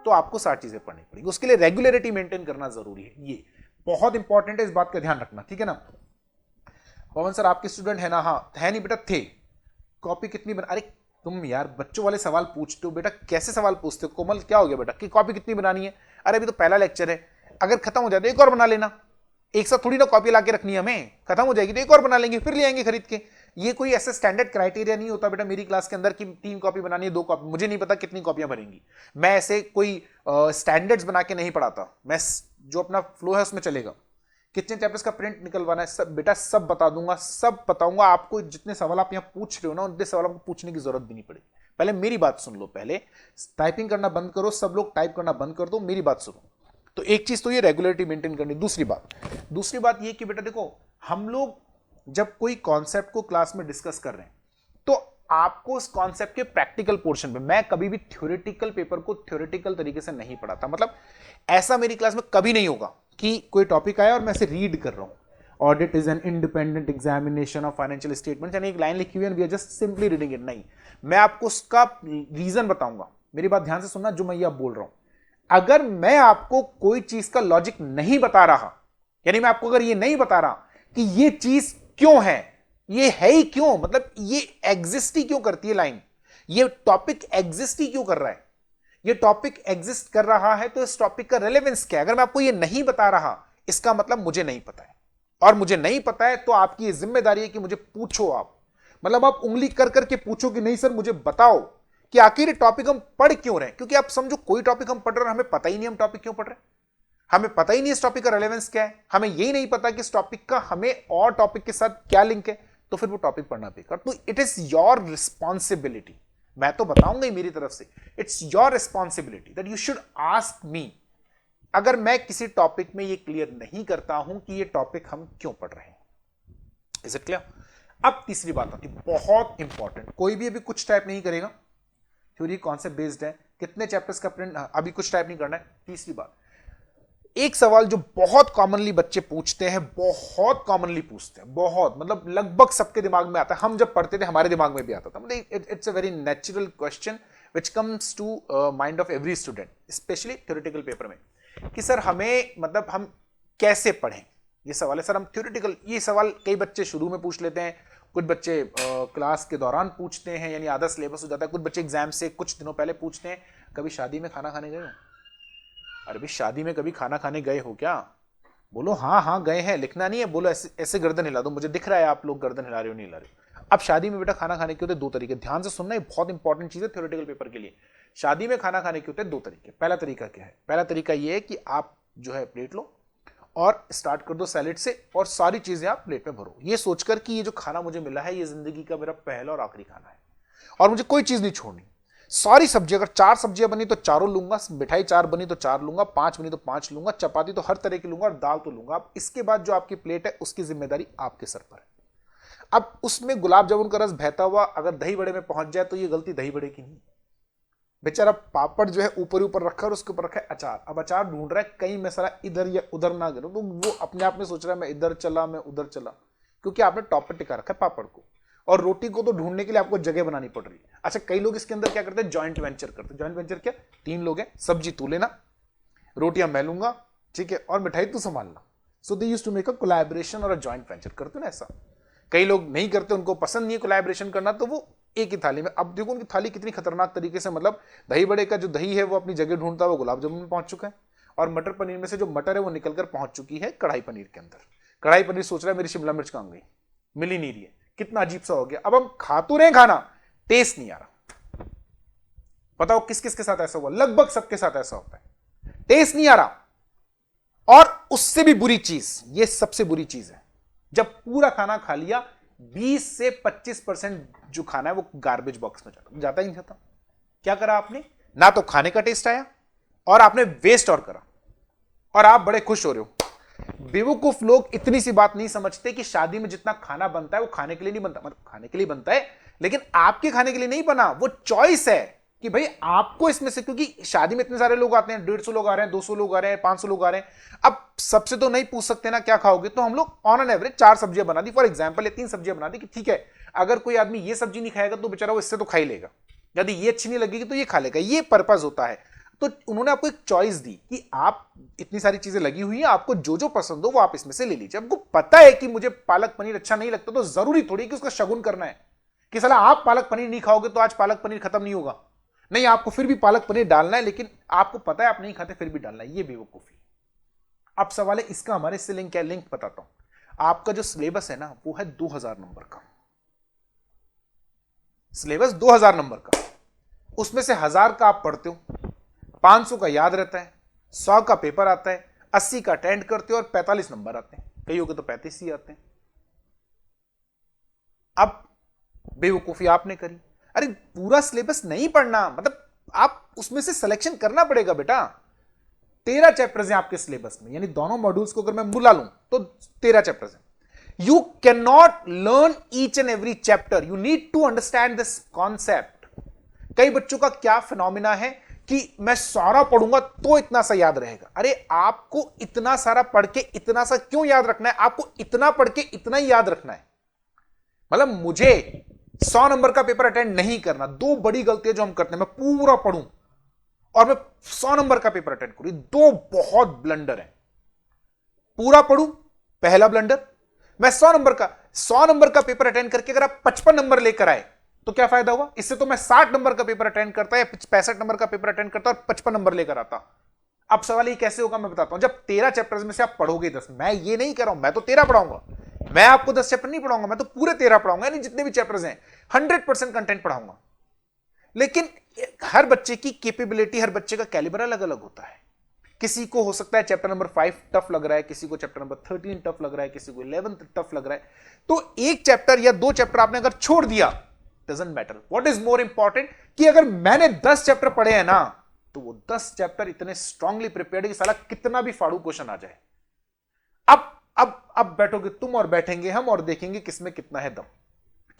तो आपको 60 चीजें पढ़नी पड़ेगी। उसके लिए रेगुलरिटी मेंटेन करना जरूरी है, ये बहुत इंपॉर्टेंट है, इस बात का ध्यान रखना, ठीक है ना। पवन सर आपके स्टूडेंट है ना? हाँ है नहीं बेटा, थे। कॉपी कितनी बना? अरे तुम यार बच्चों वाले सवाल पूछते हो बेटा, कैसे सवाल पूछते हो? कोमल क्या हो गया बेटा कि कॉपी कितनी बनानी है? अरे अभी तो पहला लेक्चर है, अगर खत्म हो जाए तो एक और बना लेना। एक साथ थोड़ी ना कॉपी ला के रखनी है हमें, खत्म हो जाएगी तो एक और बना लेंगे, फिर ले आएंगे खरीद के। ये कोई ऐसा स्टैंडर्ड क्राइटेरिया नहीं होता बेटा मेरी क्लास के अंदर कि 3 कॉपी बनानी है, 2 कॉपी। मुझे नहीं पता कितनी कॉपियां भरेंगी, मैं ऐसे कोई स्टैंडर्ड्स बना के नहीं पढ़ाता। मैं जो अपना फ्लो है उसमें चलेगा। कितने चैप्टर्स का प्रिंट निकलवाना है सब बेटा सब बता दूंगा, सब बताऊंगा आपको। जितने सवाल आप यहाँ पूछ रहे हो ना, उतने सवाल आपको पूछने की जरूरत भी नहीं पड़ेगी। पहले मेरी बात सुन लो, पहले टाइपिंग करना बंद करो, सब लोग टाइप करना बंद कर दो, मेरी बात सुनो। तो एक चीज तो ये रेगुलरिटी मेंटेन करनी। दूसरी बात ये कि बेटा देखो, हम लोग जब कोई कॉन्सेप्ट को क्लास में डिस्कस कर रहे हैं तो आपको उस कॉन्सेप्ट के प्रैक्टिकल पोर्शन पे, मैं कभी भी थ्योरेटिकल पेपर को थ्योरेटिकल तरीके से नहीं पढ़ाता। मतलब ऐसा मेरी क्लास में कभी नहीं होगा कि कोई टॉपिक आया और मैं इसे रीड कर रहा हूं। Audit is an independent examination of financial statement, यानी एक लाइन लिखी हुई है we are just simply reading it. नहीं, मैं आपको उसका रीजन बताऊंगा। मेरी बात ध्यान से सुनना, जो मैं ये बोल रहा हूं। अगर मैं आपको कोई चीज का लॉजिक नहीं बता रहा, यानी मैं आपको अगर ये नहीं बता रहा कि ये चीज क्यों है, ये है ही क्यों, मतलब ये एग्जिस्ट ही क्यों करती है लाइन, ये टॉपिक एग्जिस्ट ही क्यों कर रहा है, ये टॉपिक एग्जिस्ट कर रहा है तो इस टॉपिक का रेलेवेंस क्या है, अगर मैं आपको ये नहीं बता रहा इसका मतलब मुझे नहीं पता है। और मुझे नहीं पता है तो आपकी ये जिम्मेदारी है कि मुझे पूछो आप, मतलब आप उंगली कर करके पूछो कि नहीं सर मुझे बताओ कि आखिर टॉपिक हम पढ़ क्यों रहे हैं। क्योंकि आप समझो कोई टॉपिक हम पढ़ रहे हैं, हमें पता ही नहीं हम टॉपिक क्यों पढ़ रहे हैं, हमें पता ही नहीं इस टॉपिक का रेलेवेंस क्या है, हमें यही नहीं पता कि इस टॉपिक का हमें और टॉपिक के साथ क्या लिंक है, तो फिर वो टॉपिक पढ़ना बेकार। तो इट इज योर रिस्पॉन्सिबिलिटी, मैं तो बताऊंगा ही मेरी तरफ से, it's your responsibility that you should ask me अगर मैं किसी टॉपिक में ये क्लियर नहीं करता हूं कि ये टॉपिक हम क्यों पढ़ रहे हैं। Is it clear? अब तीसरी बात आती है, बहुत इंपॉर्टेंट। कोई भी अभी कुछ टाइप नहीं करेगा, थ्योरी कॉन्सेप्ट बेस्ड है, कितने चैप्टर्स का प्रिंट, अभी कुछ टाइप नहीं करना है। तीसरी बात, एक सवाल जो बहुत कॉमनली बच्चे पूछते हैं, बहुत कॉमनली पूछते हैं, बहुत मतलब लगभग सबके दिमाग में आता है, हम जब पढ़ते थे हमारे दिमाग में भी आता था, मतलब it's a very natural question which comes to mind of every student, specially theoretical paper में, कि सर हमें मतलब हम कैसे पढ़ें। ये सवाल है सर हम थ्योरेटिकल, ये सवाल कई बच्चे शुरू में पूछ लेते हैं, कुछ बच्चे क्लास के दौरान पूछते हैं, यानी आधा सिलेबस हो जाता है, कुछ बच्चे एग्जाम से कुछ दिनों पहले पूछते हैं, कभी शादी में खाना खाने गए हो? अरे भाई शादी में कभी खाना खाने गए हो क्या? बोलो हाँ हाँ गए हैं, लिखना नहीं है, बोलो ऐसे ऐसे गर्दन हिला दो, मुझे दिख रहा है आप लोग गर्दन हिला रहे हो नहीं हिला रहे हो। अब शादी में बेटा खाना खाने के होते 2 तरीके, ध्यान से सुनना, ये बहुत इंपॉर्टेंट चीज है थ्योरेटिकल पेपर के लिए। शादी में खाना खाने के होते 2 तरीके। पहला तरीका क्या है? पहला तरीका ये है कि आप जो है प्लेट लो और स्टार्ट कर दो सैलेड से, और सारी चीजें आप प्लेट में भरो, ये सोचकर कि ये जो खाना मुझे मिला है ये जिंदगी का मेरा पहला और आखिरी खाना है और मुझे कोई चीज नहीं छोड़नी। सारी सब्जी, अगर 4 सब्जियां बनी तो चारों लूंगा, मिठाई 4 बनी तो 4 लूंगा, 5 बनी तो 5 लूंगा, चपाती तो हर तरह की लूंगा और दाल तो लूंगा। अब इसके बाद जो आपकी प्लेट है उसकी जिम्मेदारी आपके सर पर है। अब उसमें गुलाब जामुन का रस बहता हुआ अगर दही बड़े में पहुंच जाए तो ये गलती दही बड़े की नहीं, बेचारा पापड़ जो है ऊपर ऊपर रखा और उसके ऊपर रखा है अचार। अब अचार ढूंढ रहा है कहीं मसाला इधर या उधर ना गिरो, तो वो अपने आप में सोच रहा है मैं इधर चला मैं उधर चला, क्योंकि आपने टॉप पर टिका रखा है पापड़ को। और रोटी को तो ढूंढने के लिए आपको जगह बनानी पड़ रही है। अच्छा कई लोग इसके अंदर क्या करते हैं, जॉइंट वेंचर करते हैं। जॉइंट वेंचर क्या, 3 लोग हैं, सब्जी तू लेना, रोटियां मैं लूंगा, ठीक है, और मिठाई तू संभालना। So they used to make a collaboration और अ जॉइंट वेंचर, करते ना ऐसा। कई लोग नहीं करते, उनको पसंद नहीं है कोलैबोरेशन करना, तो वो एक ही थाली में। अब देखो उनकी थाली कितनी खतरनाक तरीके से, मतलब दही बड़े का जो दही है वो अपनी जगह ढूंढता है, वो गुलाब जामुन में पहुंच चुका है, और मटर पनीर में से जो मटर है वो निकलकर पहुंच चुकी है कढ़ाई पनीर के अंदर। कढ़ाई पनीर सोच रहा है मेरी शिमला मिर्च कहां गई, मिल ही नहीं रही है, कितना अजीब सा हो गया। अब हम खा तो रहे खाना, टेस्ट नहीं आ रहा। बताओ किस किस के साथ ऐसा हुआ? लगभग सबके साथ ऐसा होता है, टेस्ट नहीं आ रहा। और उससे भी बुरी चीज, ये सबसे बुरी चीज है, जब पूरा खाना खा लिया 20 से 25% जो खाना है वो गार्बेज बॉक्स में जाता ही नहीं जाता। क्या करा आपने? ना तो खाने का टेस्ट आया और आपने वेस्ट और करा, और आप बड़े खुश हो रहे हो। बेवकूफ लोग इतनी सी बात नहीं समझते कि शादी में जितना खाना बनता है वो खाने के लिए नहीं बनता, मतलब खाने के लिए बनता है लेकिन आपके खाने के लिए नहीं बना, वो चॉइस है कि भाई आपको इसमें से, क्योंकि शादी में इतने सारे लोग आते हैं, 150 लोग आ रहे हैं, 200 लोग आ रहे हैं, 500 लोग आ रहे हैं। अब सबसे तो नहीं पूछ सकते ना क्या खाओगे, तो हम लोग ऑन एन एवरेज 4 सब्जियां बना दी फॉर एग्जाम्पल, या 3 सब्जियां बना दी कि ठीक है अगर कोई आदमी ये सब्जी नहीं खाएगा तो बेचारा वो इससे तो खा ही लेगा, यदि ये अच्छी नहीं लगेगी तो ये खा लेगा, ये पर्पज होता है। तो उन्होंने आपको एक चॉइस दी कि आप इतनी सारी चीजें लगी हुई हैं, आपको जो जो पसंद हो वो आप इसमें से ले लीजिए। आपको पता है कि मुझे पालक पनीर अच्छा नहीं लगता, तो जरूरी थोड़ी कि उसका शगुन करना है कि साला आप पालक पनीर नहीं खाओगे तो आज पालक पनीर खत्म नहीं होगा। नहीं, आपको फिर भी पालक पनीर डालना है, लेकिन आपको पता है आप नहीं खाते फिर भी डालना है। ये बेवकूफी। अब सवाल है इसका हमारे से लिंक क्या, लिंक बताता हूं। आपका जो सिलेबस है ना वो है 2000 नंबर का सिलेबस, 2000 नंबर का। उसमें से 1000 का आप पढ़ते हो, 500 का याद रहता है, 100 का पेपर आता है, 80 का अटेंड करते हो और 45 नंबर आते हैं, कईयों के तो 35 ही आते हैं। अब बेवकूफी आपने करी। अरे पूरा सिलेबस नहीं पढ़ना, मतलब आप उसमें से सिलेक्शन करना पड़ेगा बेटा। 13 चैप्टर्स हैं आपके सिलेबस में, यानी दोनों मॉड्यूल्स को अगर मैं बुला लूं तो 13 चैप्टर्स हैं। You can not learn each and every chapter, you need to understand this concept. कई बच्चों का क्या फिनोमिना है कि मैं सारा पढ़ूंगा तो इतना सा याद रहेगा। अरे आपको इतना सारा पढ़ के इतना सा क्यों याद रखना है? आपको इतना पढ़ के इतना ही याद रखना है। मतलब मुझे 100 नंबर का पेपर अटेंड नहीं करना। दो बड़ी गलतियां जो हम करते हैं, मैं पूरा पढ़ूं और मैं 100 नंबर का पेपर अटेंड करूं, दो बहुत ब्लंडर है। पूरा पढ़ूं, पहला ब्लंडर। मैं 100 नंबर का पेपर अटेंड करके अगर आप 55 नंबर लेकर आए तो क्या फायदा हुआ? इससे तो मैं 60 नंबर का पेपर अटेंड करता या 65 नंबर का पेपर अटेंड करता और 55 नंबर लेकर आता। अब सवाल ये कैसे होगा मैं बताता हूं। जब 13 चैप्टर्स में से आप पढ़ोगे 10, मैं ये नहीं कह रहा हूं मैं तो 13 पढ़ाऊंगा, मैं आपको 10 चैप्टर नहीं पढ़ाऊंगा, मैं तो पूरे 13 पढ़ाऊंगा, यानी जितने भी चैप्टर्स हैं 100% कंटेंट पढ़ाऊंगा। लेकिन हर बच्चे की कैपेबिलिटी, हर बच्चे का कैलिबर अलग अलग होता है। किसी को हो सकता है चैप्टर नंबर 5 टफ लग रहा है, किसी को चैप्टर नंबर 13 टफ लग रहा है, किसी को 11 टफ लग रहा है। तो एक चैप्टर या दो चैप्टर आपने अगर छोड़ दिया, doesn't matter. What is more important कि अगर मैंने 10 चैप्टर पढ़े हैं ना, तो वो 10 चैप्टर इतने स्ट्रांगली प्रिपेयर्ड है कि साला कितना भी फाड़ू क्वेश्चन आ जाए। अब बैठोगे तुम और बैठेंगे हम और देखेंगे किसमें कितना है दम।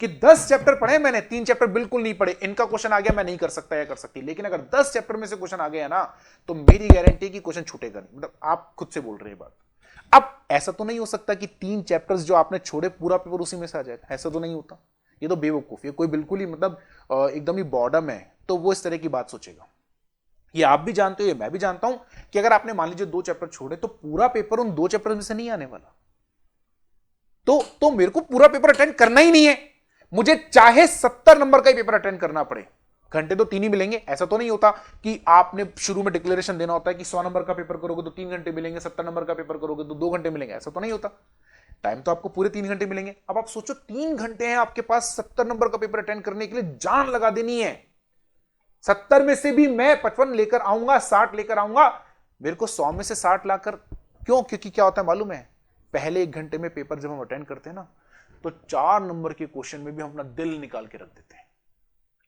कि 10 चैप्टर पढ़े मैंने, 3 चैप्टर बिल्कुल नहीं पढ़े, इनका क्वेश्चन आ गया मैं नहीं कर सकता या कर सकती। लेकिन अगर 10 चैप्टर में से क्वेश्चन आ गया ना, तो मेरी गारंटी कि क्वेश्चन छूटेगा नहीं। मतलब आप खुद से बोल रहे हैं बात। अब ऐसा तो नहीं हो सकता कि 3 चैप्टर्स जो आपने छोड़े पूरा पेपर उसी में से आ जाएगा, ऐसा तो नहीं होता। ये तो बेवकूफी है। कोई बिल्कुल ही मतलब एकदम ही बॉर्डम है तो वो इस तरह की बात सोचेगा। ये आप भी जानते हो, ये मैं भी जानता हूं कि अगर आपने मान लीजिए 2 चैप्टर छोड़े तो पूरा पेपर उन 2 चैप्टर में से नहीं आने वाला। तो मेरे को पूरा पेपर अटेंड करना ही नहीं है। मुझे चाहे 70 नंबर का ही पेपर अटेंड करना पड़े, घंटे तो 3 ही मिलेंगे। ऐसा तो नहीं होता कि आपने शुरू में डिक्लेरेशन देना होता है कि 100 नंबर का पेपर करोगे तो 3 घंटे मिलेंगे, 70 नंबर का पेपर करोगे तो 2 घंटे मिलेंगे। ऐसा तो नहीं होता। टाइम तो आपको पूरे 3 घंटे मिलेंगे। अब आप सोचो 3 घंटे हैं आपके पास 70 नंबर का पेपर अटेंड करने के लिए, जान लगा देनी है। 70 में से भी मैं 55 लेकर आऊंगा, 60 लेकर आऊंगा। मेरे को 100 में से 60 लाकर क्यों? क्योंकि क्या होता है मालूम है, पहले 1 घंटे में पेपर जब हम अटेंड करते हैं ना, तो 4 नंबर के क्वेश्चन में भी हम अपना दिल निकाल के रख देते हैं।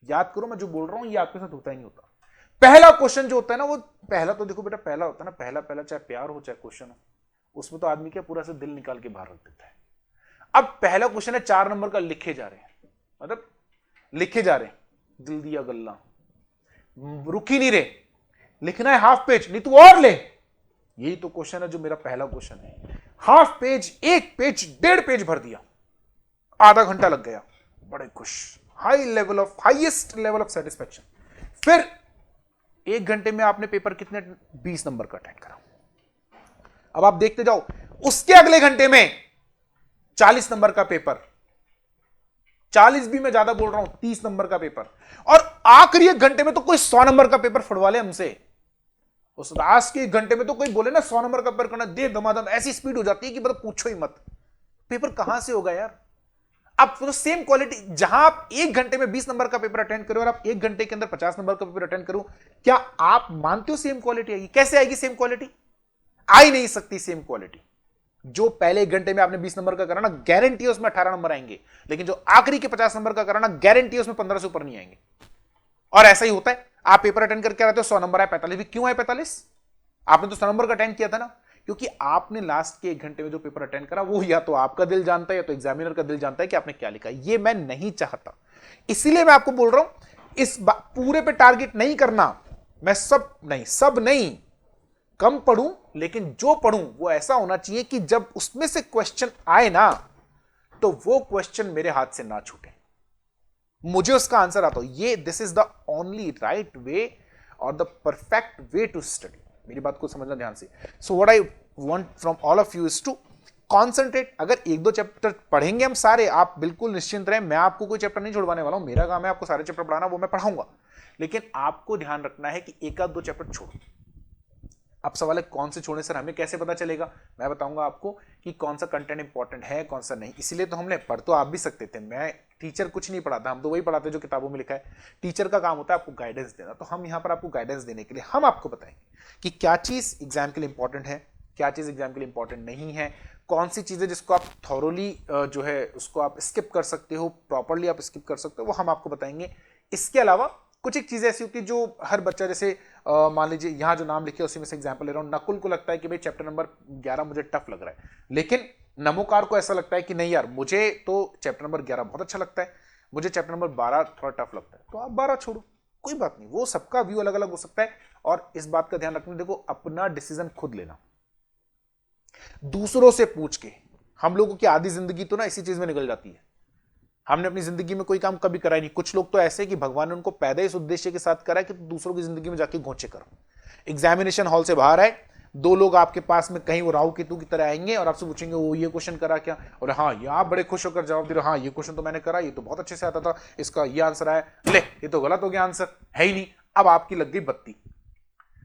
याद करो मैं जो बोल रहा हूं ये आपके साथ होता ही नहीं होता। पहला क्वेश्चन जो होता है ना, वो पहला तो देखो बेटा पहला होता है ना, पहला चाहे प्यार हो चाहे क्वेश्चन हो, उसमें तो आदमी क्या पूरा से दिल निकाल के बाहर रख देता है। अब पहला क्वेश्चन है 4 नंबर का, लिखे जा रहे हैं, मतलब लिखे जा रहे हैं, दिल दिया गल्ला, रुक ही नहीं रहे, लिखना है हाफ पेज, नहीं तो और ले। यही तो क्वेश्चन है जो मेरा पहला क्वेश्चन है। हाफ पेज, 1 पेज, 1.5 पेज भर दिया, आधा घंटा लग गया, बड़े खुश, हाईएस्ट लेवल ऑफ सेटिस्फेक्शन। फिर 1 घंटे में आपने पेपर कितने, 20 नंबर का अटेंड करा। अब आप देखते जाओ, उसके अगले घंटे में 40 नंबर का पेपर, 40 भी मैं ज्यादा बोल रहा हूं, 30 नंबर का पेपर। और आखिरी 1 घंटे में तो कोई 100 नंबर का पेपर फुड़वा ले हमसे। उस लास्ट के 1 घंटे में तो कोई बोले ना 100 नंबर का पेपर करना, दे दमादम, ऐसी स्पीड हो जाती है कि मतलब पूछो ही मत। पेपर कहां से होगा यार? अब तो सेम क्वालिटी, जहां आप 1 घंटे में 20 नंबर का पेपर अटेंड करो और आप 1 घंटे के अंदर 50 नंबर का पेपर अटेंड करो, क्या आप मानते हो सेम क्वालिटी आएगी? कैसे आएगी सेम क्वालिटी? आ ही नहीं सकती सेम क्वालिटी। जो पहले 1 घंटे में आपने 20 नंबर का कराना, गारंटी है उसमें 18 नंबर आएंगे। लेकिन जो आखिरी के 50 नंबर का कराना, गारंटी है उसमें 15 से ऊपर नहीं आएंगे। और ऐसा ही होता है, आप पेपर अटेंड करके आते हो, 100 नंबर आए 45 भी। क्यों आए 45? आपने तो 100 नंबर का अटेंड किया था ना, क्योंकि आपने लास्ट के 1 घंटे में जो पेपर अटेंड करा, वो या तो आपका दिल जानता है या तो एग्जामिनर का दिल जानता है कि आपने क्या लिखा। ये मैं नहीं चाहता, इसीलिए मैं आपको बोल रहा हूं इस पूरे पे टारगेट नहीं करना। मैं सब नहीं, कम पढ़ूं, लेकिन जो पढ़ूं वो ऐसा होना चाहिए कि जब उसमें से क्वेश्चन आए ना, तो वो क्वेश्चन मेरे हाथ से ना छूटे, मुझे उसका आंसर आता हो। ये this is the only right way और the perfect way to study. मेरी बात को समझना ध्यान से। So what I want from all of you is to concentrate. अगर एक दो चैप्टर पढ़ेंगे हम सारे, आप बिल्कुल निश्चिंत रहें, मैं आपको कोई चैप्टर नहीं छोड़वाने वाला हूं, मेरा काम है आपको सारे चैप्टर पढ़ाना, वो मैं पढ़ाऊंगा, लेकिन आपको ध्यान रखना है कि एक आध दो चैप्टर छोड़ो। अब सवाल है कौन से छोड़े सर, हमें कैसे पता चलेगा? मैं बताऊंगा आपको कि कौन सा कंटेंट इंपॉर्टेंट है कौन सा नहीं। इसीलिए तो हमने पढ़ तो आप भी सकते थे, मैं टीचर कुछ नहीं पढ़ाता, हम तो वही पढ़ाते जो किताबों में लिखा है। टीचर का काम होता है आपको गाइडेंस देना, तो हम यहाँ पर आपको गाइडेंस देने के लिए हम आपको बताएंगे कि क्या चीज एग्जाम के लिए इंपॉर्टेंट है, क्या चीज एग्जाम के लिए इंपॉर्टेंट नहीं है, कौन सी चीजें जिसको आप थॉरोली जो है उसको आप स्किप कर सकते हो, प्रॉपरली आप स्किप कर सकते हो, वो हम आपको बताएंगे। इसके अलावा कुछ एक चीजें ऐसी होती है जो हर बच्चा, जैसे मान लीजिए यहाँ जो नाम लिखे उसी में से एग्जांपल ले रहा हूँ, नकुल को लगता है कि भाई चैप्टर नंबर 11 मुझे टफ लग रहा है, लेकिन नमोकार को ऐसा लगता है कि नहीं यार मुझे तो चैप्टर नंबर 11 बहुत अच्छा लगता है, मुझे चैप्टर नंबर 12 थोड़ा टफ लगता है, तो आप 12 छोड़ो, कोई बात नहीं, वो सबका व्यू अलग अलग हो सकता है। और इस बात का ध्यान रखना, देखो अपना डिसीजन खुद लेना, दूसरों से पूछ के। हम लोगों की आधी जिंदगी तो ना इसी चीज में निकल जाती है, हमने अपनी जिंदगी में कोई काम कभी करा ही नहीं। कुछ लोग तो ऐसे कि भगवान ने उनको पैदा इस उद्देश्य के साथ करा कि दूसरों की जिंदगी में जाके घोंचे करो। एग्जामिनेशन हॉल से बाहर आए, दो लोग आपके पास में कहीं वो राहु केतु की तरह आएंगे और आपसे पूछेंगे वो ये क्वेश्चन करा क्या, और हाँ ये आप बड़े खुश होकर जवाब दे रहे हो, हाँ ये क्वेश्चन तो मैंने करा, ये तो बहुत अच्छे से आता था, इसका ये आंसर आया, ले ये तो गलत हो गया, आंसर है ही नहीं। अब आपकी लग गई बत्ती,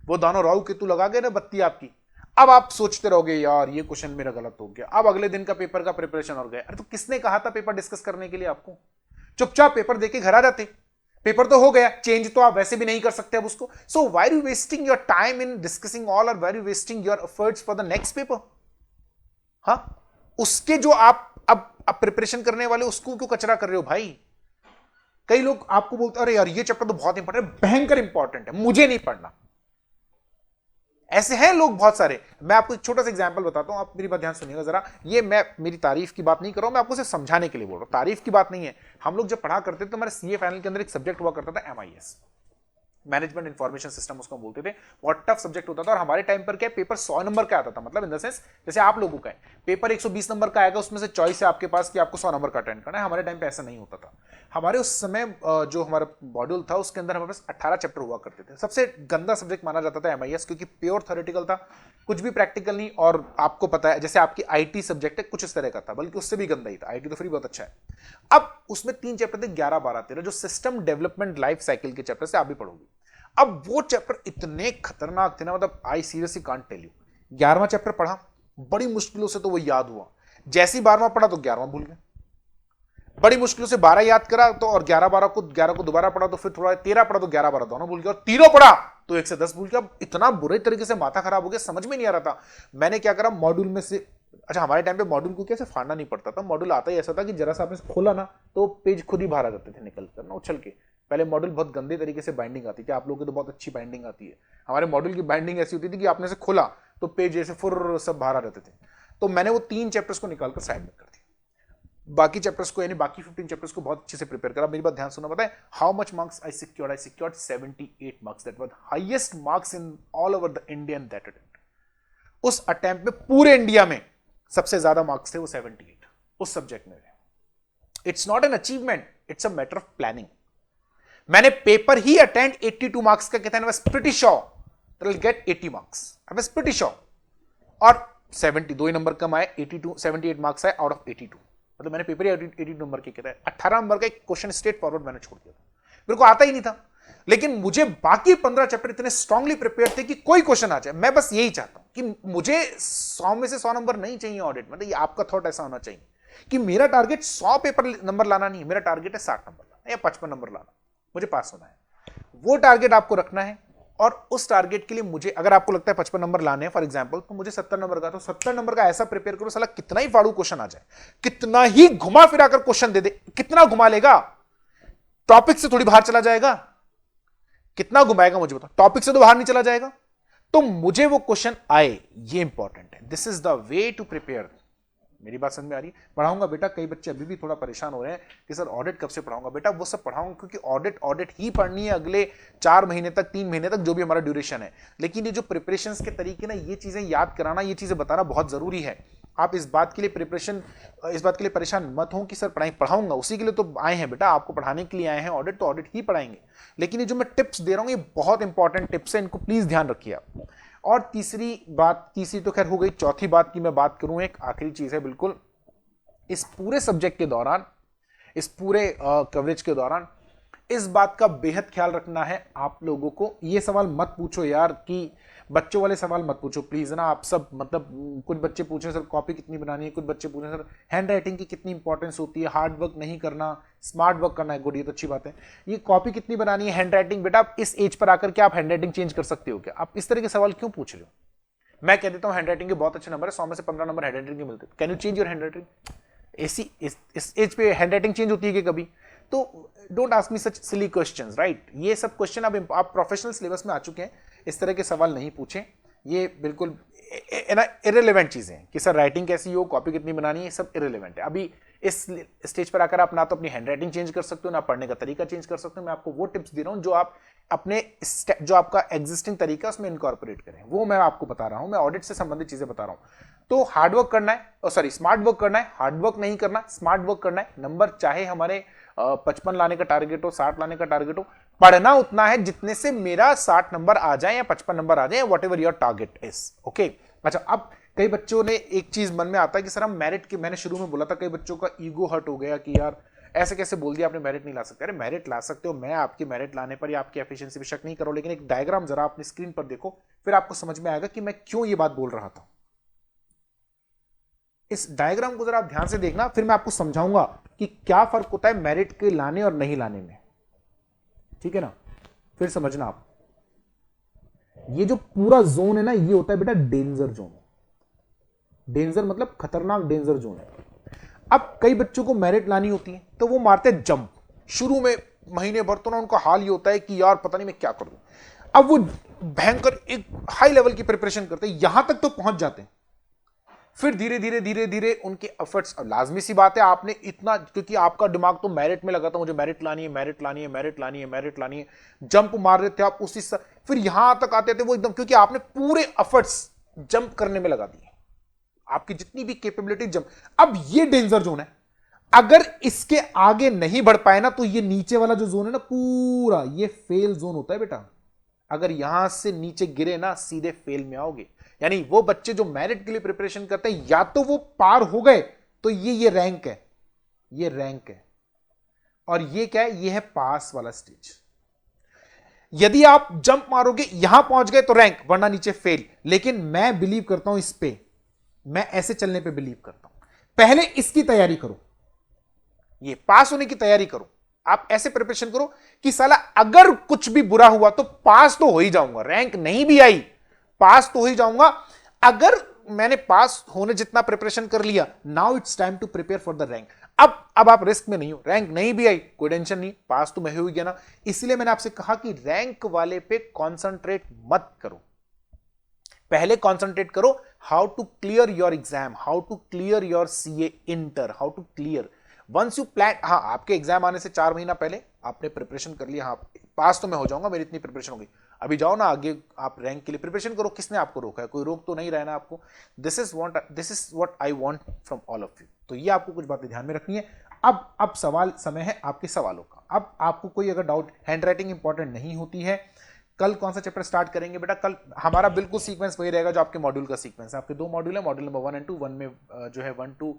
वो दोनों राहु केतु लगा गए ना बत्ती आपकी। अब आप सोचते रहोगे यार ये क्वेश्चन मेरा गलत हो गया, अब अगले दिन का पेपर का प्रिपरेशन हो गया। अरे तो किसने कहा था पेपर डिस्कस करने के लिए आपको? चुपचाप पेपर देके घर आ जाते, पेपर तो हो गया, चेंज तो आप वैसे भी नहीं कर सकते अब उसको। So why are you wasting your time in discussing all, और why are you wasting your efforts for the next paper? हाँ, उसके जो आप अब प्रिपरेशन करने वाले उसको क्यों कचरा कर रहे हो भाई? कई लोग आपको बोलते हैं अरे यार ये चैप्टर तो बहुत इंपॉर्टेंट है, भयंकर इंपॉर्टेंट है, मुझे नहीं पढ़ना। ऐसे हैं लोग बहुत सारे। मैं आपको एक छोटा सा एग्जांपल बताता हूं, आप मेरी बात ध्यान सुनिएगा जरा। ये मैं मेरी तारीफ की बात नहीं कर रहा हूं, मैं आपको सिर्फ समझाने के लिए बोल रहा हूं, तारीफ की बात नहीं है। हम लोग जब पढ़ा करते थे तो हमारे सीए फाइनल के अंदर एक सब्जेक्ट हुआ करता था MIS, मैनेजमेंट इन्फॉर्मेशन सिस्टम उसको बोलते थे। बहुत टफ सब्जेक्ट होता था, और हमारे टाइम पर क्या पेपर 100 नंबर का आता था, मतलब इन द सेंस जैसे आप लोगों का है पेपर 120 नंबर का आएगा, उसमें से चॉइस है आपके पास कि आपको 100 नंबर का अटेंड करना है। हमारे टाइम पे ऐसा नहीं होता था। हमारे उस समय जो हमारा मॉड्यूल था उसके अंदर हमारे पास 18 चैप्टर हुआ करते थे। सबसे गंदा सब्जेक्ट माना जाता था MIS, क्योंकि प्योर थ्योरेटिकल था, कुछ भी प्रैक्टिकल नहीं। और आपको पता है जैसे आपकी IT सब्जेक्ट है कुछ इस तरह का था, बल्कि उससे भी गंदा ही था। IT तो फिर बहुत अच्छा है। अब उसमें 3 चैप्टर थे, 11, 12, 13, जो सिस्टम डेवलपमेंट लाइफ साइकिल के चैप्टर से आप भी पढ़ोगे। अब वो चैप्टर इतने खतरनाक थे ना, मतलब I seriously can't tell you. 11वां चैप्टर पढ़ा, बड़ी मुश्किलों से तो वो याद हुआ, जैसे ही 12वां पढ़ा तो 11वां भूल गया, बड़ी मुश्किलों से 12 याद करा तो, और 11 को दोबारा पढ़ा तो फिर थोड़ा 13 पढ़ा तो 11, 12 दोनों भूल गया, और तीनों पढ़ा तो 1 से 10 भूल गया। इतना बुरे तरीके से माथा खराब हो गया, समझ में नहीं आ रहा था। मैंने क्या करा, मॉड्यूल में से, अच्छा हमारे टाइम पे मॉड्यूल को कैसे फाड़ना नहीं पड़ता था, मॉड्यूल आता ही ऐसा था कि जरा सा आपने खोला ना तो पेज खुद ही बाहर आ जाते थे निकल कर ना उछल के। पहले मॉड्यूल बहुत गंदे तरीके से बाइंडिंग आती थी, आप लोगों की तो बहुत अच्छी बाइंडिंग आती है। हमारे मॉड्यूल की बाइंडिंग ऐसी होती थी कि आपने से खोला तो पेज जैसे फुर सब बाहर आ जाते थे। तो मैंने वो 3 चैप्टर्स को निकालकर साइड में कर दिया, बाकी चैप्टर्स को यानी बाकी 15 चैप्टर्स को बहुत अच्छे से प्रिपेयर करा। मेरी बात ध्यान सुनना, बताएं how much marks I secured 78 marks, that was highest marks in all over the India in that attempt. उस अटेम्प्ट में पूरे इंडिया में सबसे ज्यादा मार्क्स थे वो 78 उस सब्जेक्ट में। It's not an achievement, it's a matter of planning. मैंने पेपर ही अटेंड 82 मार्क्स का कहता है, I was pretty sure that I will get 80 marks, I was pretty sure, और 72 ही नंबर कम आए, 78 मार्क्स आए आउट ऑफ 82। मतलब मैंने पेपर ही 80 नंबर के कहता है, 18 नंबर का एक क्वेश्चन स्ट्रेट फॉरवर्ड मैंने छोड़ दिया था, मेरे को आता ही नहीं था। लेकिन मुझे बाकी 15 चैप्टर इतने स्ट्रांगली प्रिपेयर थे कि कोई क्वेश्चन आ जाए, मैं बस यही चाहता हूं कि मुझे 100 में से 100 नंबर नहीं चाहिए ऑडिट, मतलब ये आपका थॉट ऐसा होना चाहिए कि मेरा टारगेट 100 पेपर नंबर लाना नहीं है, मेरा टारगेट है 60 नंबर लाना या 55 नंबर लाना, मुझे पास होना है। वो टारगेट आपको रखना है, और उस टारगेट के लिए मुझे, अगर आपको लगता है 55 नंबर लाने हैं फॉर एग्जांपल, तो मुझे 70 नंबर का, तो 70 नंबर का ऐसा प्रिपेयर करो साला कितना ही फाड़ू क्वेश्चन आ जाए, कितना ही घुमा फिरा कर क्वेश्चन दे दे, कितना घुमा लेगा, टॉपिक से थोड़ी बाहर चला जाएगा, कितना घुमाएगा मुझे बताओ, टॉपिक से तो बाहर नहीं चला जाएगा। तो मुझे वो क्वेश्चन आए, ये इंपॉर्टेंट है, this is the way to prepare. मेरी बात समझ में आ रही है? पढ़ाऊंगा बेटा, कई बच्चे अभी भी थोड़ा परेशान हो रहे हैं कि सर ऑडिट कब से पढ़ाऊंगा। बेटा वो सब पढ़ाऊंगा, क्योंकि ऑडिट ही पढ़नी है अगले 4 महीने तक, 3 महीने तक, जो भी हमारा ड्यूरेशन है। लेकिन ये जो प्रिपरेशंस के तरीके ना, ये चीजें याद कराना, ये चीजें बताना बहुत जरूरी है। आप इस बात के लिए परेशान मत हो कि सर पढ़ाई पढ़ाऊंगा, उसी के लिए तो आए हैं बेटा, आपको पढ़ाने के लिए आए हैं, ऑडिट तो ऑडिट ही पढ़ाएंगे। लेकिन ये जो मैं टिप्स दे रहा हूं ये बहुत इंपॉर्टेंट टिप्स है, इनको प्लीज ध्यान रखिए आप। और तीसरी तो खैर हो गई, चौथी बात की मैं बात करूं, एक आखिरी चीज है बिल्कुल, इस पूरे सब्जेक्ट के दौरान, इस पूरे कवरेज के दौरान इस बात का बेहद ख्याल रखना है आप लोगों को। ये सवाल मत पूछो यार कि बच्चों वाले सवाल मत पूछो प्लीज ना आप सब, मतलब कुछ बच्चे पूछे सर कॉपी कितनी बनानी है, कुछ बच्चे पूछे सर हैंड राइटिंग की कितनी इंपॉर्टेंस होती है, हार्ड वर्क नहीं करना स्मार्ट वर्क करना है। गुड, ये तो अच्छी बात है। ये कॉपी कितनी बनानी है, हैंड राइटिंग, बेटा आप इस एज पर आकर के आप हैंड राइटिंग चेंज कर सकते हो क्या? आप इस तरह के सवाल क्यों पूछ रहे हो? मैं कह देता हूं हैंड राइटिंग के बहुत अच्छे नंबर है, 100 में से 15 नंबर हैंड राइटिंग के मिलते हैं, can you change your hand writing? इस एज पे हैंड राइटिंग चेंज होती है कि कभी? तो don't ask me such silly questions, right? ये सब क्वेश्चन अब आप प्रोफेशनल सिलेबस में आ चुके हैं, इस तरह के सवाल नहीं पूछें। ये बिल्कुल इरेलेवेंट चीजें हैं कि सर राइटिंग कैसी हो, कॉपी कितनी बनानी है, ये सब इरेलेवेंट है। अभी इस स्टेज पर आकर आप ना तो अपनी हैंड राइटिंग चेंज कर सकते हो, ना पढ़ने का तरीका चेंज कर सकते हो। मैं आपको वो टिप्स दे रहा हूं जो आप अपने जो आपका एग्जिस्टिंग तरीका उसमें इनकॉर्पोरेट करें, वो मैं आपको बता रहा हूं। मैं ऑडिट से संबंधित चीजें बता रहा हूं। तो हार्डवर्क करना है, सॉरी स्मार्ट वर्क करना है, हार्डवर्क नहीं करना, स्मार्ट वर्क करना है। नंबर चाहे हमारे 55 लाने का टारगेट हो, 60 लाने का टारगेट हो, पढ़ना उतना है जितने से मेरा 60 नंबर आ जाए या 55 नंबर आ जाए, what ever your target is. Okay, अच्छा अब कई बच्चों ने एक चीज मन में आता है कि सर हम मेरिट के, मैंने शुरू में बोला था कई बच्चों का ईगो हर्ट हो गया कि यार ऐसे कैसे बोल दिया आपने मेरिट नहीं ला सकते। अरे मेरिट ला सकते हो, मैं आपकी मेरिट लाने पर या आपकी एफिशिएंसी पे शक नहीं करो, लेकिन एक डायग्राम जरा अपनी स्क्रीन पर देखो, फिर आपको समझ में आएगा कि मैं क्यों ये बात बोल रहा था। इस डायग्राम को जरा आप ध्यान से देखना, फिर मैं आपको समझाऊंगा कि क्या फर्क होता है मेरिट के लाने और नहीं लाने में, ठीक है ना? फिर समझना आप। ये जो पूरा जोन है ना, ये होता है बेटा डेंजर जोन। डेंजर मतलब खतरनाक डेंजर जोन है। अब कई बच्चों को मेरिट लानी होती है तो वो मारते हैं जंप। शुरू में महीने भर तो ना उनका हाल ये होता है कि यार पता नहीं मैं क्या करूं। अब वो भयंकर एक हाई लेवल की प्रिपरेशन करते हैं, यहां तक तो पहुंच जाते हैं। फिर धीरे धीरे धीरे धीरे उनके एफर्ट्स, लाजमी सी बात है आपने इतना, क्योंकि आपका दिमाग तो मेरिट में लगा था, मुझे मेरिट लानी है, मेरिट लानी है, मेरिट लानी है, मेरिट लानी है, जंप मार रहे थे आप उसी फिर यहां तक आते थे वो एकदम, क्योंकि आपने पूरे एफर्ट्स जंप करने में लगा दिए, आपकी जितनी भी कैपेबिलिटी जंप। अब ये डेंजर जोन है, अगर इसके आगे नहीं बढ़ पाए ना तो ये नीचे वाला जो जोन है ना पूरा, ये फेल जोन होता है बेटा। अगर यहां से नीचे गिरे ना सीधे फेल में आओगे। यानी वो बच्चे जो मेरिट के लिए प्रिपरेशन करते हैं या तो वो पार हो गए तो ये रैंक है, ये रैंक है, और ये क्या है, ये है पास वाला स्टेज। यदि आप जंप मारोगे यहां पहुंच गए तो रैंक, वरना नीचे फेल। लेकिन मैं बिलीव करता हूं इस पे, मैं ऐसे चलने पे बिलीव करता हूं। पहले इसकी तैयारी करो, ये पास होने की तैयारी करो। आप ऐसे प्रिपरेशन करो कि साला अगर कुछ भी बुरा हुआ तो पास तो हो ही जाऊंगा, रैंक नहीं भी आई पास तो हो ही जाऊंगा। अगर मैंने पास होने जितना प्रिपरेशन कर लिया, now it's time to prepare for the rank. अब आप रिस्क में नहीं हो, रैंक नहीं भी आई कोई टेंशन नहीं, पास तो मैं हो ही गया ना। इसलिए मैंने आपसे कहा कि रैंक वाले पे कॉन्सेंट्रेट मत करो, पहले कॉन्सेंट्रेट करो how to clear your exam, how to clear your CA inter, how to clear once you plan. हाँ, आपके एग्जाम आने से 4 महीना पहले आपने प्रिपरेशन कर लिया, हाँ पास तो मैं हो जाऊंगा, मेरी इतनी प्रिपरेशन हो गई, अभी जाओ ना आगे आप रैंक के लिए प्रिपरेशन करो। किसने आपको रोका है? कोई रोक तो नहीं रहा है ना आपको। This is what I want from all of you. तो ये आपको कुछ बातें ध्यान में रखनी है। अब समय है आपके सवालों का। अब आपको कोई अगर डाउट, हैंड राइटिंग इंपॉर्टेंट नहीं होती है। कल कौन सा चैप्टर स्टार्ट करेंगे बेटा? कल हमारा बिल्कुल सीक्वेंस वही रहेगा जो आपके मॉड्यूल का सीक्वेंस है। आपके 2 मॉड्यूल है, मॉड्यूल नंबर 1 एंड 2। 1 में जो है 1 to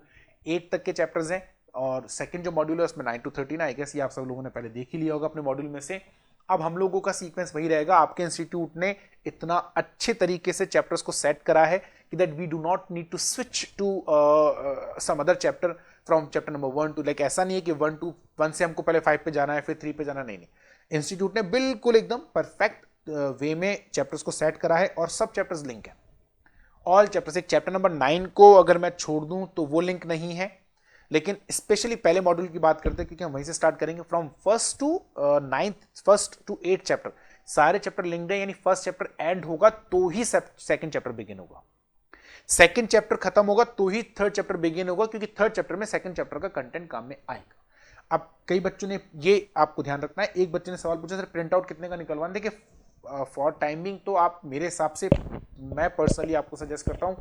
8 तक के चैप्टर्स हैं, और सेकंड जो मॉड्यूल है उसमें 9 to 13 आई गेस, ये आप सब लोगों ने पहले देख ही लिया होगा अपने मॉड्यूल में से। अब हम लोगों का सीक्वेंस वही रहेगा। आपके इंस्टीट्यूट ने इतना अच्छे तरीके से चैप्टर्स को सेट करा है कि that we do not need to switch to some other chapter from chapter number 1 to, like ऐसा नहीं है कि 1 से हमको पहले 5 पे जाना है फिर 3 पे जाना, नहीं। इंस्टीट्यूट ने बिल्कुल एकदम परफेक्ट वे में चैप्टर्स को सेट करा है, और सब चैप्टर्स लिंक है, ऑल चैप्टर्स। एक चैप्टर नंबर 9 को अगर मैं छोड़ दूं तो वो लिंक नहीं है, लेकिन स्पेशली पहले मॉड्यूल की बात करते हैं क्योंकि हम वहीं से स्टार्ट करेंगे। फ्रॉम फर्स्ट टू 8 चैप्टर सारे चैप्टर लिंक्ड है, यानी फर्स्ट चैप्टर एंड होगा तो ही सेकंड चैप्टर बिगिन होगा, सेकंड चैप्टर खत्म होगा तो ही थर्ड चैप्टर बिगिन होगा, क्योंकि थर्ड चैप्टर में सेकंड चैप्टर का कंटेंट काम में आएगा। अब कई बच्चों ने, ये आपको ध्यान रखना है, एक बच्चे ने सवाल पूछा सर प्रिंट आउट कितने का निकलवाना। देखिए फॉर टाइमिंग तो आप मेरे हिसाब से, मैं पर्सनली आपको सजेस्ट करता हूं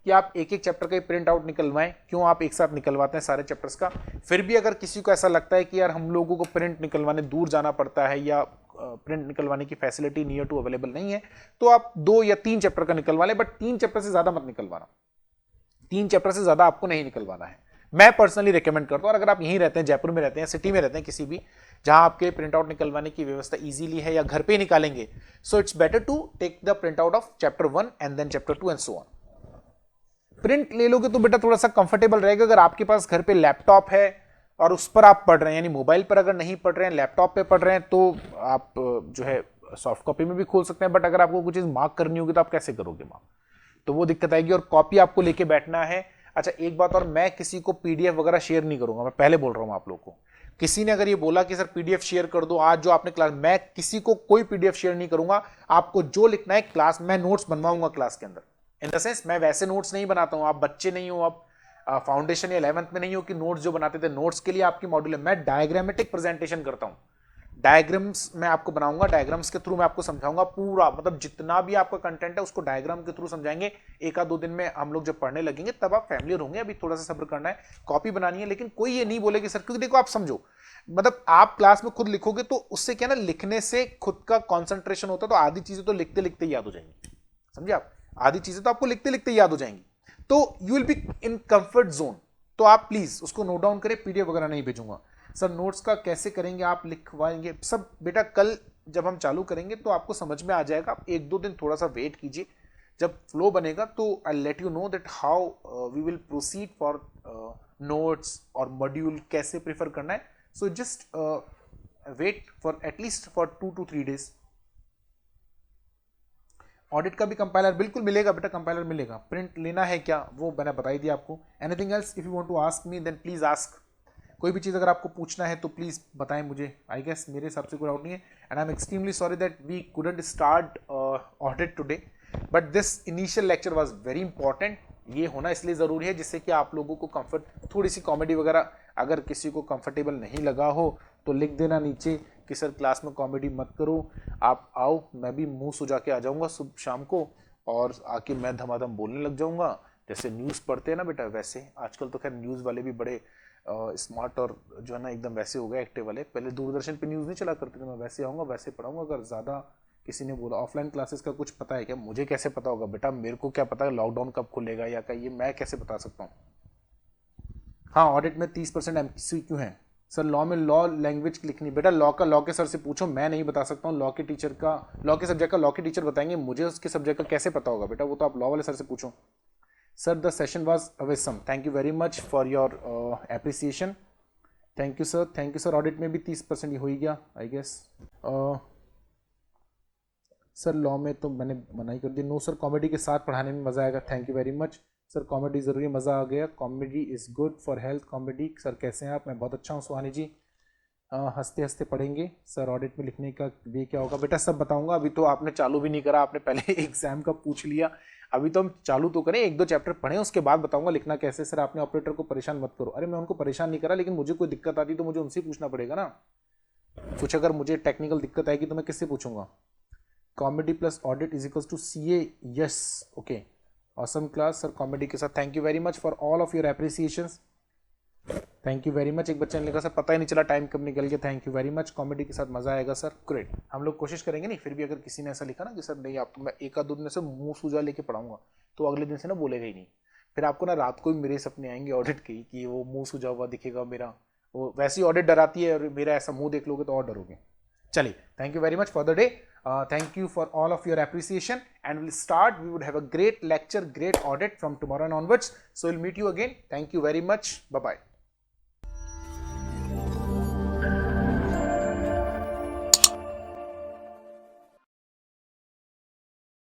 कि आप एक एक चैप्टर का प्रिंट आउट निकलवाएं, क्यों आप एक साथ निकलवाते हैं सारे चैप्टर्स का। फिर भी अगर किसी को ऐसा लगता है कि यार हम लोगों को प्रिंट निकलवाने दूर जाना पड़ता है या प्रिंट निकलवाने की फैसिलिटी नियर टू अवेलेबल नहीं है, तो आप 2 या 3 चैप्टर का निकलवा लें, बट 3 चैप्टर से ज्यादा मत निकलवाना, 3 चैप्टर से ज्यादा आपको नहीं निकलवाना है। मैं पर्सनली रिकमेंड करता हूं, और अगर आप यहीं रहते हैं, जयपुर में रहते हैं, सिटी में रहते हैं, किसी भी जहां आपके प्रिंट आउट निकलवाने की व्यवस्था इजीली है या घर पे निकालेंगे, so it's better to take the print out of chapter 1 and then chapter 2 and so on. Print ले लोगे तो बेटा थोड़ा सा कंफर्टेबल रहेगा। अगर आपके पास घर पे लैपटॉप है और उस पर आप पढ़ रहे हैं, यानी मोबाइल पर अगर नहीं पढ़ रहे हैं, लैपटॉप पे पढ़ रहे हैं, तो आप जो है सॉफ्ट कॉपी में भी खोल सकते हैं। बट अगर आपको कुछ चीज मार्क करनी होगी तो आप कैसे करोगे मार्क, तो वो दिक्कत आएगी, और कॉपी आपको लेके बैठना है। अच्छा एक बात और, मैं किसी को पीडीएफ वगैरह शेयर नहीं करूंगा, मैं पहले बोल रहा हूं आप लोग को। किसी ने अगर ये बोला कि सर पीडीएफ शेयर कर दो आज जो आपने क्लास, मैं किसी को कोई पीडीएफ शेयर नहीं करूंगा। आपको जो लिखना है क्लास, मैं नोट्स बनवाऊंगा क्लास के अंदर, इन द सेंस मैं वैसे नोट्स नहीं बनाता हूं। आप बच्चे नहीं हो, आप फाउंडेशन या 11th में नहीं हो कि नोट्स जो बनाते थे, नोट्स के लिए आपकी मॉड्यूल है। मैं डायग्रामेटिक प्रेजेंटेशन करता हूं, डायग्राम्स मैं आपको बनाऊंगा, डायग्राम्स के थ्रू मैं आपको समझाऊंगा पूरा, मतलब जितना भी आपका कंटेंट है उसको डायग्राम के थ्रू समझाएंगे। 1-2 दिन में हम लोग जब पढ़ने लगेंगे तब आप फैमिलियर होंगे, अभी थोड़ा सा सब्र करना है। कॉपी बनानी है, लेकिन कोई ये नहीं बोले कि सर, क्योंकि देखो आप समझो, मतलब आप क्लास में खुद लिखोगे तो उससे क्या ना, लिखने से खुद का कॉन्सेंट्रेशन होता है, तो आधी चीजें तो लिखते लिखते याद हो जाएंगी, समझे आप, आधी चीजें तो आपको लिखते लिखते याद हो जाएंगी, तो you will be in comfort zone. तो आप प्लीज उसको नोट डाउन करें, पीडीएफ वगैरह नहीं भेजूंगा। सर नोट्स का कैसे करेंगे, आप लिखवाएंगे सब, बेटा कल जब हम चालू करेंगे तो आपको समझ में आ जाएगा। आप 1-2 दिन थोड़ा सा वेट कीजिए, जब फ्लो बनेगा तो I let you know that how we will proceed for notes और मॉड्यूल कैसे प्रेफर करना है। So just wait for at least for 2 to 3 days। Audit का भी कंपाइलर बिल्कुल मिलेगा बेटा, कंपाइलर मिलेगा। प्रिंट लेना है क्या, वो मैंने बताई दिया आपको। Anything else if you want to ask me then please ask. कोई भी चीज़ अगर आपको पूछना है तो प्लीज़ बताएं मुझे। आई गेस मेरे हिसाब से कोई डाउट नहीं है, and I am extremely sorry that we couldn't start audit today, but this initial lecture was very important. ये होना इसलिए ज़रूरी है जिससे कि आप लोगों को कंफर्ट, थोड़ी सी कॉमेडी वगैरह, अगर किसी को कंफर्टेबल नहीं लगा हो तो लिख देना नीचे कि सर क्लास में कॉमेडी मत करो, आप आओ, मैं भी मुंह सुजा के आ जाऊँगा सुबह शाम को, और आके मैं धमाधम बोलने लग जाऊँगा। जैसे न्यूज़ पढ़ते हैं ना बेटा, वैसे आजकल तो खैर न्यूज़ वाले भी बड़े स्मार्ट और जो है ना एकदम वैसे हो गए एक्टिव वाले। पहले दूरदर्शन पे न्यूज़ नहीं चला करते थे, मैं वैसे आऊँगा वैसे पढ़ाऊँगा। अगर ज़्यादा किसी ने बोला ऑफलाइन क्लासेस का कुछ पता है क्या, मुझे कैसे पता होगा बेटा, मेरे को क्या पता है लॉकडाउन कब खुलेगा या क्या, ये मैं कैसे बता सकता हूँ। हाँ ऑडिट में 30% MCQ है सर। लॉ में लॉ लैंग्वेज लिखनी, बेटा लॉ का लॉ के सर से पूछो, मैं नहीं बता सकता हूँ। लॉ के टीचर का, लॉ के सब्जेक्ट का लॉ के टीचर बताएंगे, मुझे उसके सब्जेक्ट का कैसे पता होगा बेटा, वो तो आप लॉ वाले सर से पूछो। Sir the session was awesome, thank you very much for your appreciation, thank you sir, thank you sir. Audit में भी 30% ही हो ही गया आई गेस। सर लॉ में तो मैंने मनाही कर दी। नो सर, कॉमेडी के साथ पढ़ाने में मज़ा आएगा, thank you very much sir. Comedy ज़रूरी, मज़ा आ गया, comedy is good for health. Comedy sir कैसे हैं आप, मैं बहुत अच्छा हूँ सुहानी जी। हंसते हंसते पढ़ेंगे सर। ऑडिट में लिखने का वे क्या होगा बेटा, सब बताऊंगा। अभी तो आपने चालू भी नहीं करा, आपने पहले एग्जाम का पूछ लिया। अभी तो हम चालू तो करें, 1-2 चैप्टर पढ़ें, उसके बाद बताऊंगा लिखना कैसे। सर आपने ऑपरेटर को परेशान मत करो। अरे मैं उनको परेशान नहीं करा, लेकिन मुझे कोई दिक्कत आती तो मुझे उनसे पूछना पड़ेगा ना। कुछ अगर मुझे टेक्निकल दिक्कत आएगी तो मैं किससे पूछूंगा। Comedy plus audit is equals to CA, yes okay, awesome class sir. Comedy के साथ thank you very much for all of your appreciations, thank you very much. एक बच्चे ने लिखा सर पता ही नहीं चला टाइम कब निकल गया, thank you very much. Comedy के साथ मजा आएगा सर, ग्रेट। हम लोग कोशिश करेंगे। नहीं फिर भी अगर किसी ने ऐसा लिखा ना कि सर नहीं आप, मैं 1-2 दिन से मुंह सूजा लेके पढ़ाऊंगा, तो अगले दिन से ना बोलेगा ही नहीं। फिर आपको ना रात को भी मेरे सपने आएंगे ऑडिट के, कि वो मुंह सूजा हुआ दिखेगा मेरा। वो वैसी ऑडिट डराती है, और मेरा ऐसा मुंह देख लोगे तो और डरोगे। चलिए, thank you very much for the day, thank you for all of your appreciation, and we'll start. We would have a great lecture, great audit from tomorrow onwards. So we'll meet you again. Thank you very much. Bye bye.